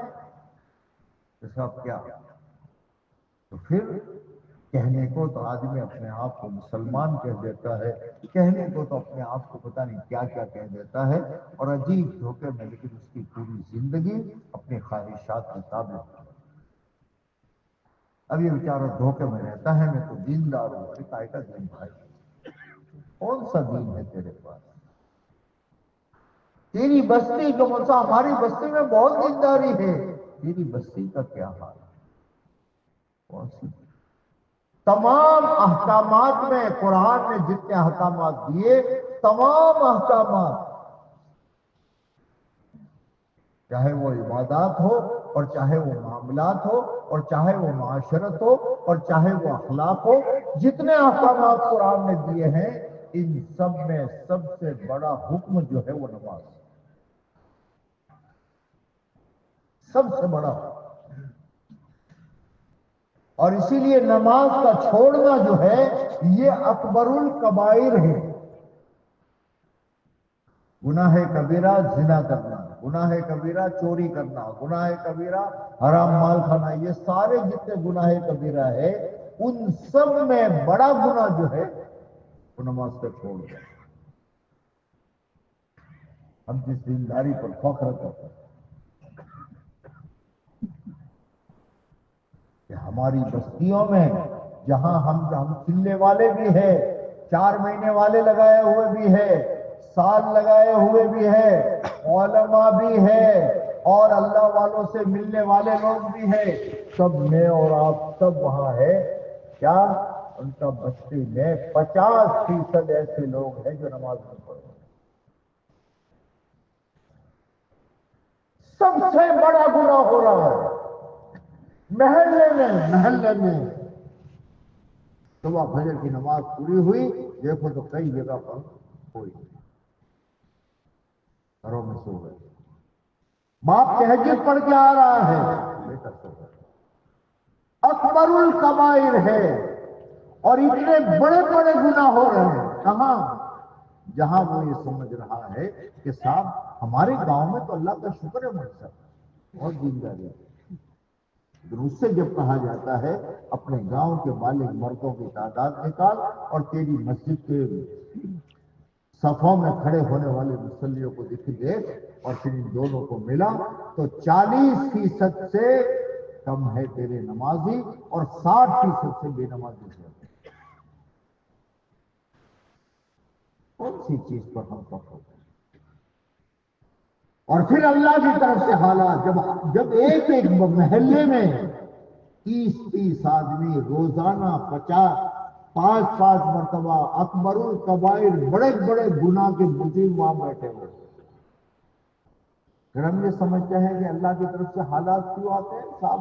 تو سب کیا؟ تو پھر کہنے کو تو آدمی اپنے آپ کو مسلمان کہہ دیتا ہے، کہنے کو تو اپنے آپ کو پتہ نہیں کیا کیا کہہ دیتا ہے، اور عجیب دھوکے میں، لیکن اس کی پوری زندگی اپنی خواہشات کے تابع ہے۔ اب یہ بیچارہ دھوکے میں رہتا ہے، میں تو دیندار ہوں۔ کائے کا دین بھائی؟ کون سا دین ہے تیرے پاس؟ تیری بستی جو مسا ہماری بستی میں بہت دینداری ہے، تیری بستی کا کیا حال ہے؟ کون سی؟ تمام احکامات میں قرآن نے جتنے احکامات دیے، تمام احکامات، چاہے وہ عبادات ہو اور چاہے وہ معاملات ہو اور چاہے وہ معاشرت ہو اور چاہے وہ اخلاق ہو، جتنے احکامات قرآن نے دیے ہیں ان سب میں سب سے بڑا حکم جو ہے وہ نماز، سب سے بڑا حکم۔ اور اسی لیے نماز کا چھوڑنا جو ہے یہ اکبر الکبائر ہے۔ گناہ کبیرہ زنا کرنا، گناہ کبیرہ چوری کرنا، گناہ کبیرہ حرام مال کھانا، یہ سارے جتنے گناہ کبیرہ ہے ان سب میں بڑا گناہ جو ہے وہ نماز کا چھوڑ دیا۔ ہم جس دینداری پر فخر کرتے ہیں کہ ہماری بستیوں میں جہاں ہم چلے والے بھی ہیں، 4 مہینے والے لگائے ہوئے بھی ہیں، سال لگائے ہوئے بھی ہیں، علماء بھی ہیں اور اللہ والوں سے ملنے والے لوگ بھی ہیں، سب میں اور آپ سب وہاں ہے کیا؟ ان کا بستی میں 50% ایسے لوگ ہیں جو نماز نہیں پڑھتے۔ سب سے بڑا گناہ ہو رہا ہے محلے میں صبح فجر کی نماز پوری ہوئی، دیکھو تو کئی جگہ پر کوئی نہیں، گھروں میں سو گئے۔ باپ تہجد پڑھ کے آ رہا ہے، بیٹا سو گئے۔ اکبر الکبائر ہے، اور اتنے بڑے بڑے گناہ ہو رہے ہیں کہاں؟ جہاں وہ یہ سمجھ رہا ہے کہ صاحب ہمارے گاؤں میں تو اللہ کا شکر ہے مرسا بہت دینداری ہے، لیکن اس سے جب کہا جاتا ہے اپنے گاؤں کے بالغ مردوں کی تعداد نکال اور تیری مسجد کے صفوں میں کھڑے ہونے والے مصلیوں کو دیکھ اور پھر ان دونوں کو ملا تو 40% سے کم ہے تیرے نمازی اور 60% سے بے نمازی ہے۔ کون سی چیز پر ہم فخر کرتے ہیں؟ اور پھر اللہ کی طرف سے حالات، جب ایک محلے میں 30 آدمی روزانہ 5 مرتبہ اکبر الکبائر بڑے بڑے گناہ کے مجرم وہاں بیٹھے ہوئے، پھر ہم یہ سمجھتے ہیں کہ اللہ کی طرف سے حالات کیوں آتے ہیں؟ صاحب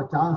50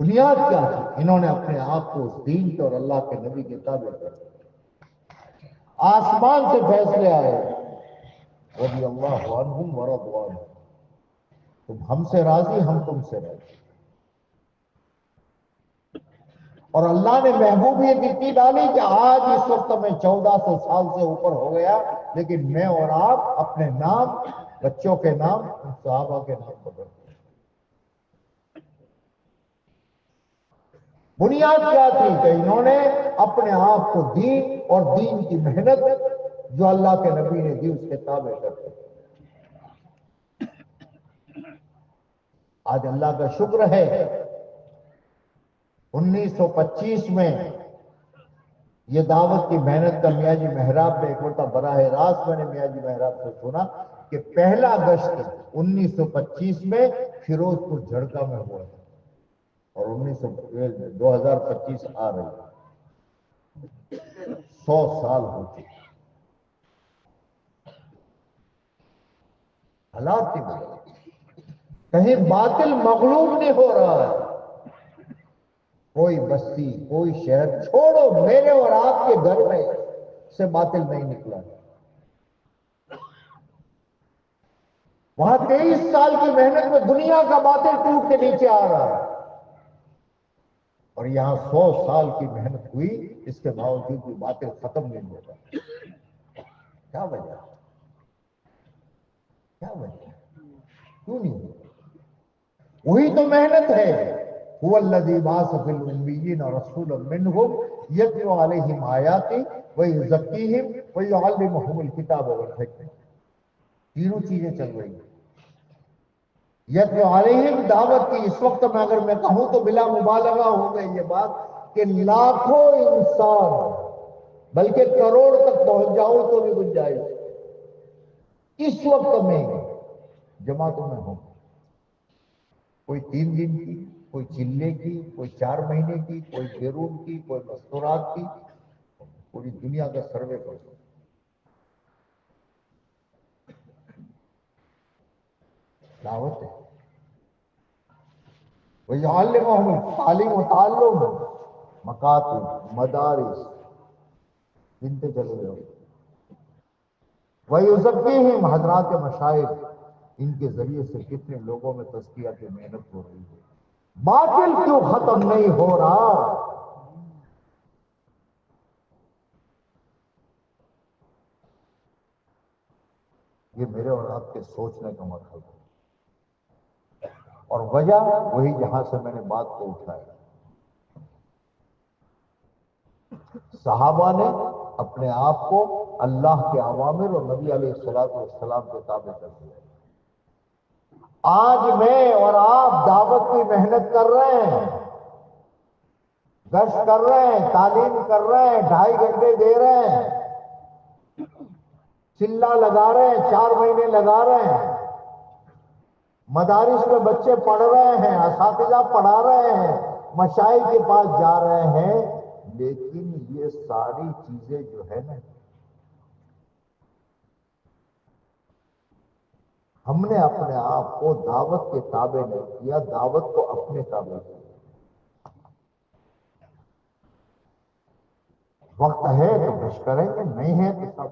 بنیاد کیا تھی؟ انہوں نے اپنے آپ کو اس دین کے اور اللہ کے نبی کے تابع کر دیا۔ آسمان سے فیصلے آئے، رضی اللہ عنہم ورضوا عنہ، تم ہم سے راضی، ہم تم سے راضی۔ اور اللہ نے محبوبیت اتنی ڈالی کہ آج اس وقت میں 1400 سال سے اوپر ہو گیا، لیکن میں اور آپ اپنے نام، بچوں کے نام ان صحابہ کے نام بدلتے ہیں۔ بنیاد کیا تھی؟ کہ انہوں نے اپنے آپ کو دین اور دین کی محنت جو اللہ کے نبی نے دی اس کے تابع کرتے ہیں۔ آج اللہ کا شکر ہے 1925 میں یہ دعوت کی محنت کا میاں جی محراب میں ایک مرتبہ براہ راست میں نے میاں جی محراب سے سنا کہ پہلا اگست 1925 میں فیروز پور جھڑکا میں ہوا تھا، اور 2025 آ رہی ہے، 100 سال ہو چکے، حالات کی وجہ کہیں باطل مغلوب نہیں ہو رہا ہے۔ کوئی بستی، کوئی شہر چھوڑو، میرے اور آپ کے گھر میں سے باطل نہیں نکلا۔ وہاں 23 سال کی محنت میں دنیا کا باطل ٹوٹ کے نیچے آ رہا ہے، اور یہاں 100 سال کی محنت ہوئی، اس کے باوجود بھی باطل ختم نہیں ہوگا۔ کیا وجہ؟ کیا وجہ؟ کیوں نہیں ہوگا؟ وہی تو محنت ہے۔ هو الذی بعث فی الامیین رسولا منہم یتلو علیہم آیاتہ ویزکیہم ویعلمہم الکتاب والحکمہ۔ تینوں چیزیں چل رہی ہیں۔ یتلو علیہم دعوت کی، اس وقت میں اگر میں کہوں تو بلا مبالغہ ہو گئی یہ بات کہ لاکھوں انسان بلکہ کروڑ تک پہنچ جاؤں تو بھی گنجائش اس وقت میں جماعتوں میں ہوں، کوئی 3 دن کی، کوئی چلے کی، کوئی 4 مہینے کی، کوئی بیرون کی، کوئی مستورات کی، پوری دنیا کا سروے کرو۔ دعوت ہے۔ وَيُعَلِّمُهُمُ تعلیم و تعلم، مکاتب، مدارس، گنتے چلے جاؤ۔ وَيُزَكِّيهِمْ، حضرات مشائخ، ان کے ذریعے سے کتنے لوگوں میں تزکیہ کی محنت ہو رہی ہے۔ باطل کیوں ختم نہیں ہو رہا؟ یہ میرے اور آپ کے سوچنے کا مطلب ہے، اور وجہ وہی جہاں سے میں نے بات کو اٹھایا۔ صحابہ نے اپنے آپ کو اللہ کے اوامر اور نبی علیہ السلام کے تابع کر دیا۔ آج میں اور آپ دعوت کی محنت کر رہے ہیں، گشت کر رہے ہیں، تعلیم کر رہے ہیں، 2.5 گھنٹے دے رہے ہیں، چلہ لگا رہے ہیں، 4 مہینے لگا رہے ہیں، مدارس میں بچے پڑھ رہے ہیں، اساتذہ پڑھا رہے ہیں، مشائخ کے پاس جا رہے ہیں، لیکن یہ ساری چیزیں جو ہے نا، ہم نے اپنے آپ کو دعوت کے تابع نہیں کیا، دعوت کو اپنے تابع کیا۔ وقت ہے تو کچھ کریں گے، نہیں ہے تو سب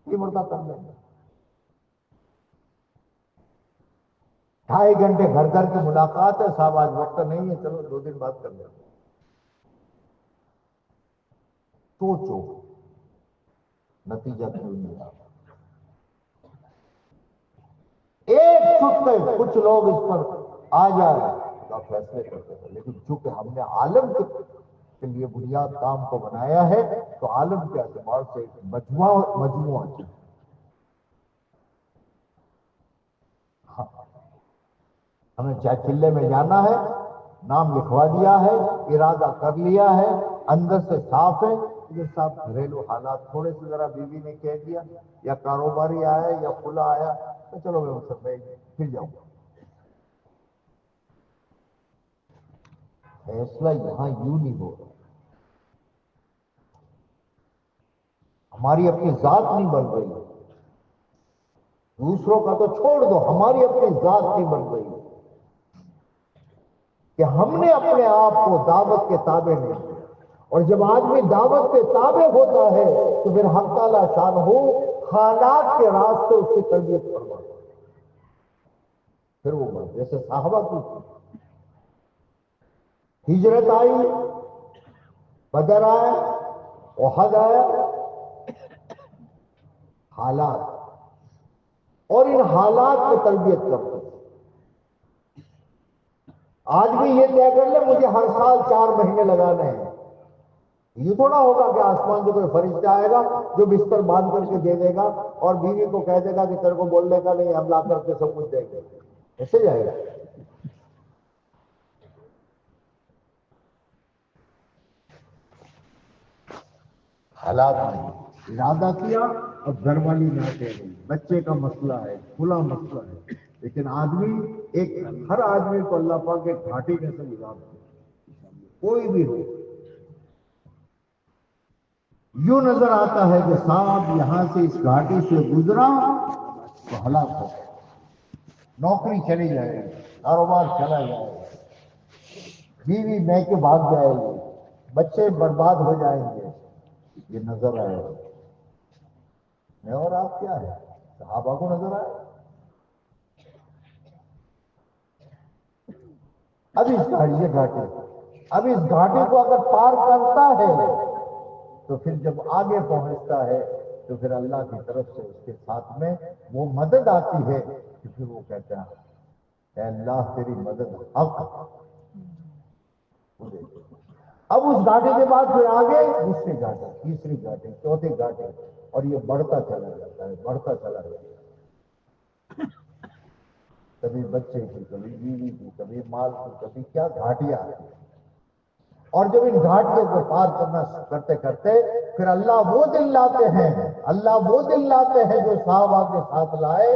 یہ مردہ کر لیں گے۔ 2.5 گھنٹے گھر گھر کی ملاقات ہے، صاحب آج وقت نہیں ہے، چلو 2 دن بعد کر لیں گے۔ سوچو نتیجہ کیوں نہیں آ رہا؟ ایک چھٹے کچھ لوگ اس پر آ جائے تو فیصلے کرتے ہیں، لیکن چونکہ ہم نے عالم کے لیے بنیاد کام کو بنایا ہے تو عالم کے اعتبار سے ایک مجموعہ ہے۔ ہمیں چلے میں جانا ہے، نام لکھوا دیا ہے، ارادہ کر لیا ہے، اندر سے صاف ہے، لیکن صاحب گھریلو حالات تھوڑے سے ذرا بیوی نے کہہ دیا، یا کاروباری آیا یا کھلا آیا تو چلو میں اس سے پھر جاؤں گا۔ فیصلہ یہاں یوں نہیں ہو رہا، ہماری اپنی ذات نہیں بن رہی، دوسروں کا تو چھوڑ دو، ہماری اپنی ذات نہیں بن رہی کہ ہم نے اپنے آپ کو دعوت کے تابع نہیں کیا، اور جب آدمی دعوت کے تابع ہوتا ہے تو پھر حق تعالیٰ شانہ حالات کے راستے اس کی تربیت فرماتا ہے، پھر وہ بات جیسے صحابہ کی ہجرت آئی، بدر آیا، احد آیا، حالات، اور ان حالات میں تربیت کرتے ہیں۔ آدمی یہ طے کر لے مجھے ہر سال 4 مہینے لگانے ہیں، یہ تھوڑا ہوگا کہ آسمان سے کوئی فرشتہ آئے گا جو بستر باندھ کر کے دے دے گا اور بیوی کو کہہ دے گا کہ تیرے کو بولنے کا نہیں، ہم لا کر کے سب کچھ دیں گے، ایسے جائے گا؟ حالات نہیں، ارادہ کیا، اب گھر والی نہ کہہ گئی، بچے کا مسئلہ ہے، کھلا مسئلہ ہے، لیکن آدمی ہر آدمی کو اللہ پاک ایک گھاٹی میں سے گزارتا ہے، کوئی بھی ہو، یوں نظر آتا ہے کہ صاحب یہاں سے اس گھاٹی سے گزرا تو ہلاک ہو گیا، نوکری چلی جائے گی، کاروبار چلا جائے گا، بیوی میں کے بھاگ جائے گی، بچے برباد ہو جائیں گے، یہ نظر آئے گا۔ میں اور آپ کیا ہے؟ صحابہ کو نظر آئے۔ اب اس گھاٹی اب اس گھاٹی کو اگر پار کرتا ہے تو پھر جب آگے پہنچتا ہے تو پھر اللہ کی طرف سے اس کے ساتھ میں وہ مدد آتی ہے کہ پھر وہ کہتا ہے اے اللہ تیری مدد حق۔ اب اس گھاٹی کے بعد پھر آگے دوسری گھاٹی، تیسری گھاٹی، چوتھی گھاٹی، اور یہ بڑھتا چلا جاتا ہے، بڑھتا چلا جاتا ہے، کبھی بچے کی، کبھی بیوی کی، کبھی مال کی، کبھی کیا گھاٹیاں آتی ہیں۔ اور جب ان گھاٹیوں کو پار کرنا کرتے کرتے پھر اللہ وہ دن لاتے ہیں، اللہ وہ دن لاتے ہیں جو صحابہ کے ساتھ لائے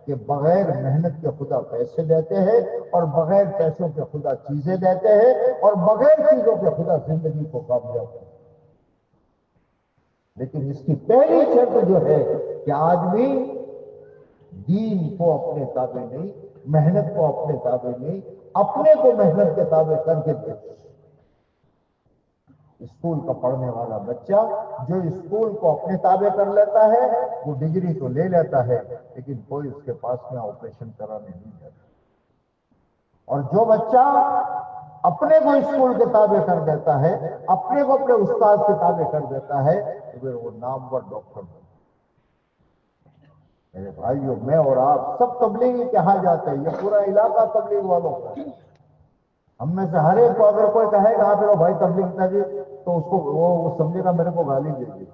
کہ بغیر محنت کے خدا پیسے دیتے ہیں، اور بغیر پیسوں کے خدا چیزیں دیتے ہیں، اور بغیر چیزوں کے خدا زندگی کو کامیاب کرتے ہیں۔ لیکن اس کی پہلی شرط جو ہے کہ آدمی دین کو اپنے تابع نہیں، محنت کو اپنے تابع نہیں، اپنے کو محنت کے تابع کر کے دے۔ اسکول کا پڑھنے والا بچہ جو اسکول کو اپنے تابع کر لیتا ہے وہ ڈگری تو لے لیتا ہے، لیکن کوئی اس کے پاس میں آپریشن کرانے نہیں جاتا۔ اور جو بچہ اپنے کو اسکول کے تابع کر دیتا ہے، اپنے کو اپنے استاد کے تابع کر دیتا ہے، تو پھر وہ نامور ڈاکٹر بنتا ہے۔ میرے بھائیو، میں اور آپ سب تبلیغی کہا جاتے ہیں، یہ پورا علاقہ تبلیغ والوں کا ہے۔ ہم میں سے ہر ایک کو اگر کوئی کہے گا پھر بھائی تبلیغ نہ دی تو اس کو وہ سمجھے گا میرے کو گالی دے دی۔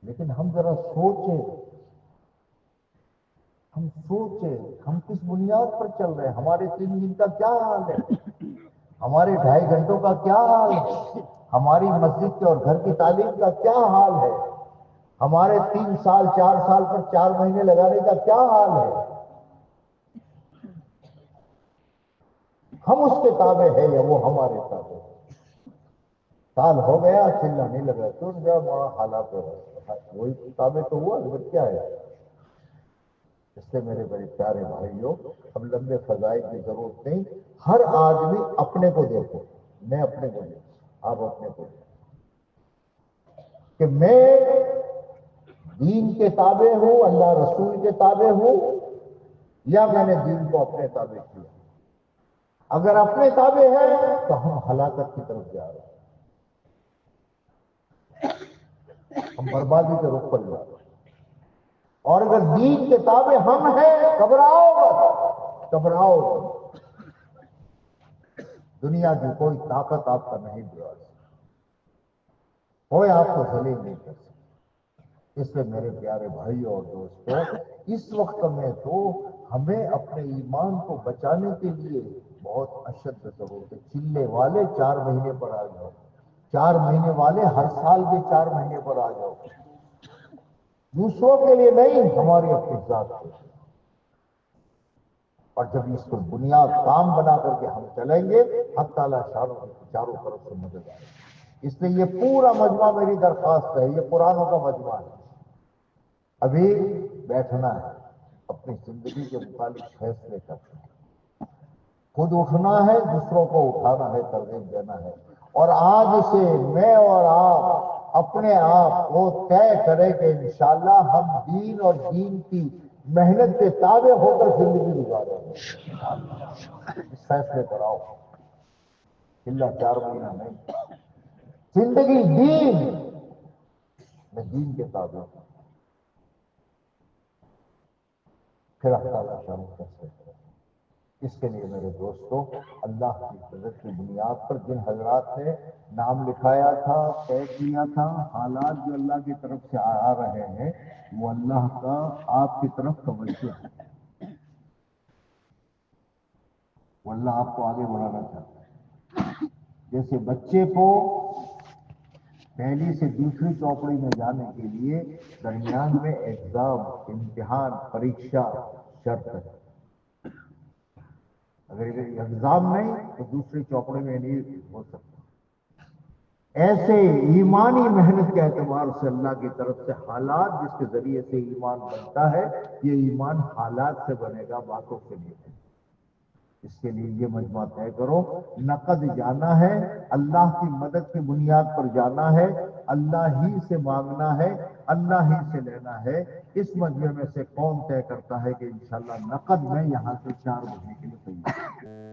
لیکن ہم ذرا سوچیں ہم کس بنیاد پر چل رہے ہیں، ہمارے 3 دن کا کیا حال ہے، ہمارے 2.5 گھنٹوں کا کیا حال ہے، ہماری مسجد کے اور گھر کی تعلیم کا کیا حال ہے، ہمارے 3 سال 4 سال پر 4 مہینے لگانے کا کیا حال ہے۔ ہم اس کے تابع ہیں یا وہ ہمارے تابع ہے؟ سال ہو گیا چلنا نہیں لگا، تو بڑا حالات ہو رہا ہے، وہی تابع تو ہوا، لیکن کیا ہے؟ اس سے میرے بڑے پیارے بھائیوں، اب لمبے فضائل کی ضرورت نہیں، ہر آدمی اپنے کو دیکھو، میں اپنے کو دیکھو، آپ اپنے کو دیکھو کہ میں دین کے تابع ہوں، اللہ رسول کے تابع ہوں، یا میں نے دین کو اپنے تابع کیا۔ اگر اپنے تابع ہے تو ہم ہلاکت کی طرف جا رہے ہیں، ہم بربادی کے رخ پر جا رہے ہیں۔ اور اگر دین کے تابع ہم ہیں، گھبراؤ مت۔ دنیا کی کوئی طاقت آپ کا نہیں بگاڑ سکتی، کوئی آپ کو ذلیل نہیں کر سکتا۔ اس لیے میرے پیارے بھائیوں اور دوستوں، اس وقت میں تو ہمیں اپنے ایمان کو بچانے کے لیے بہت اشد ضرورت ہے۔ چلے والے 4 مہینے پر آ جاؤ، 4 مہینے والے ہر سال کے 4 مہینے پر آ جاؤ، دوسروں کے لیے نہیں، ہماری اپنی ذات کے لیے۔ اور جب اس کو بنیاد کام بنا کر کے ہم چلیں گے، حق تعالیٰ چاروں طرف سے مدد آئے گی۔ اس لیے یہ پورا مجمع میری درخواست ہے، یہ قرآنوں کا مجمع ہے، ابھی بیٹھنا ہے، اپنی زندگی کے متعلق فیصلے کرنا ہے۔ خود اٹھنا ہے، دوسروں کو اٹھانا ہے، ترغیب دینا ہے۔ اور آج سے میں اور آپ اپنے آپ کو طے کریں کہ انشاءاللہ ہم دین اور دین کی محنت کے تابع ہو کر زندگی گزاریں گے۔ اس فیصلے پر آؤ، اللہ 4 مہینہ نہیں، زندگی دین میں دین کے تابع ہوں۔ پھر اللہ شان فیصلے کریں۔ اس کے لیے میرے دوستو، اللہ کی قدرت کی بنیاد پر جن حضرات نے نام لکھایا تھا، طے کیا تھا، حالات جو اللہ کی طرف سے آ رہے ہیں وہ اللہ کا آپ کی طرف توجہ ہے، وہ اللہ آپ کو آگے بڑھانا چاہتا ہے۔ جیسے بچے کو پہلی سے دوسری چوپڑی میں جانے کے لیے درمیان میں ایگزام، امتحان، پریکشا شرط ہے، اگر ایگزام نہیں تو دوسری چوپڑی میں نہیں ہو سکتا۔ ایسے ایمانی محنت کے اعتبار سے اللہ کی طرف سے حالات جس کے ذریعے سے ایمان بنتا ہے، یہ ایمان حالات سے بنے گا، باتوں سے نہیں بنے گا۔ اس کے لیے یہ مجمع طے کرو، نقد جانا ہے، اللہ کی مدد کی بنیاد پر جانا ہے، اللہ ہی سے مانگنا ہے، اللہ ہی سے لینا ہے۔ اس مجمع میں سے کون طے کرتا ہے کہ انشاءاللہ نقد میں یہاں سے 4 بجے کے لیے تیار ہوں؟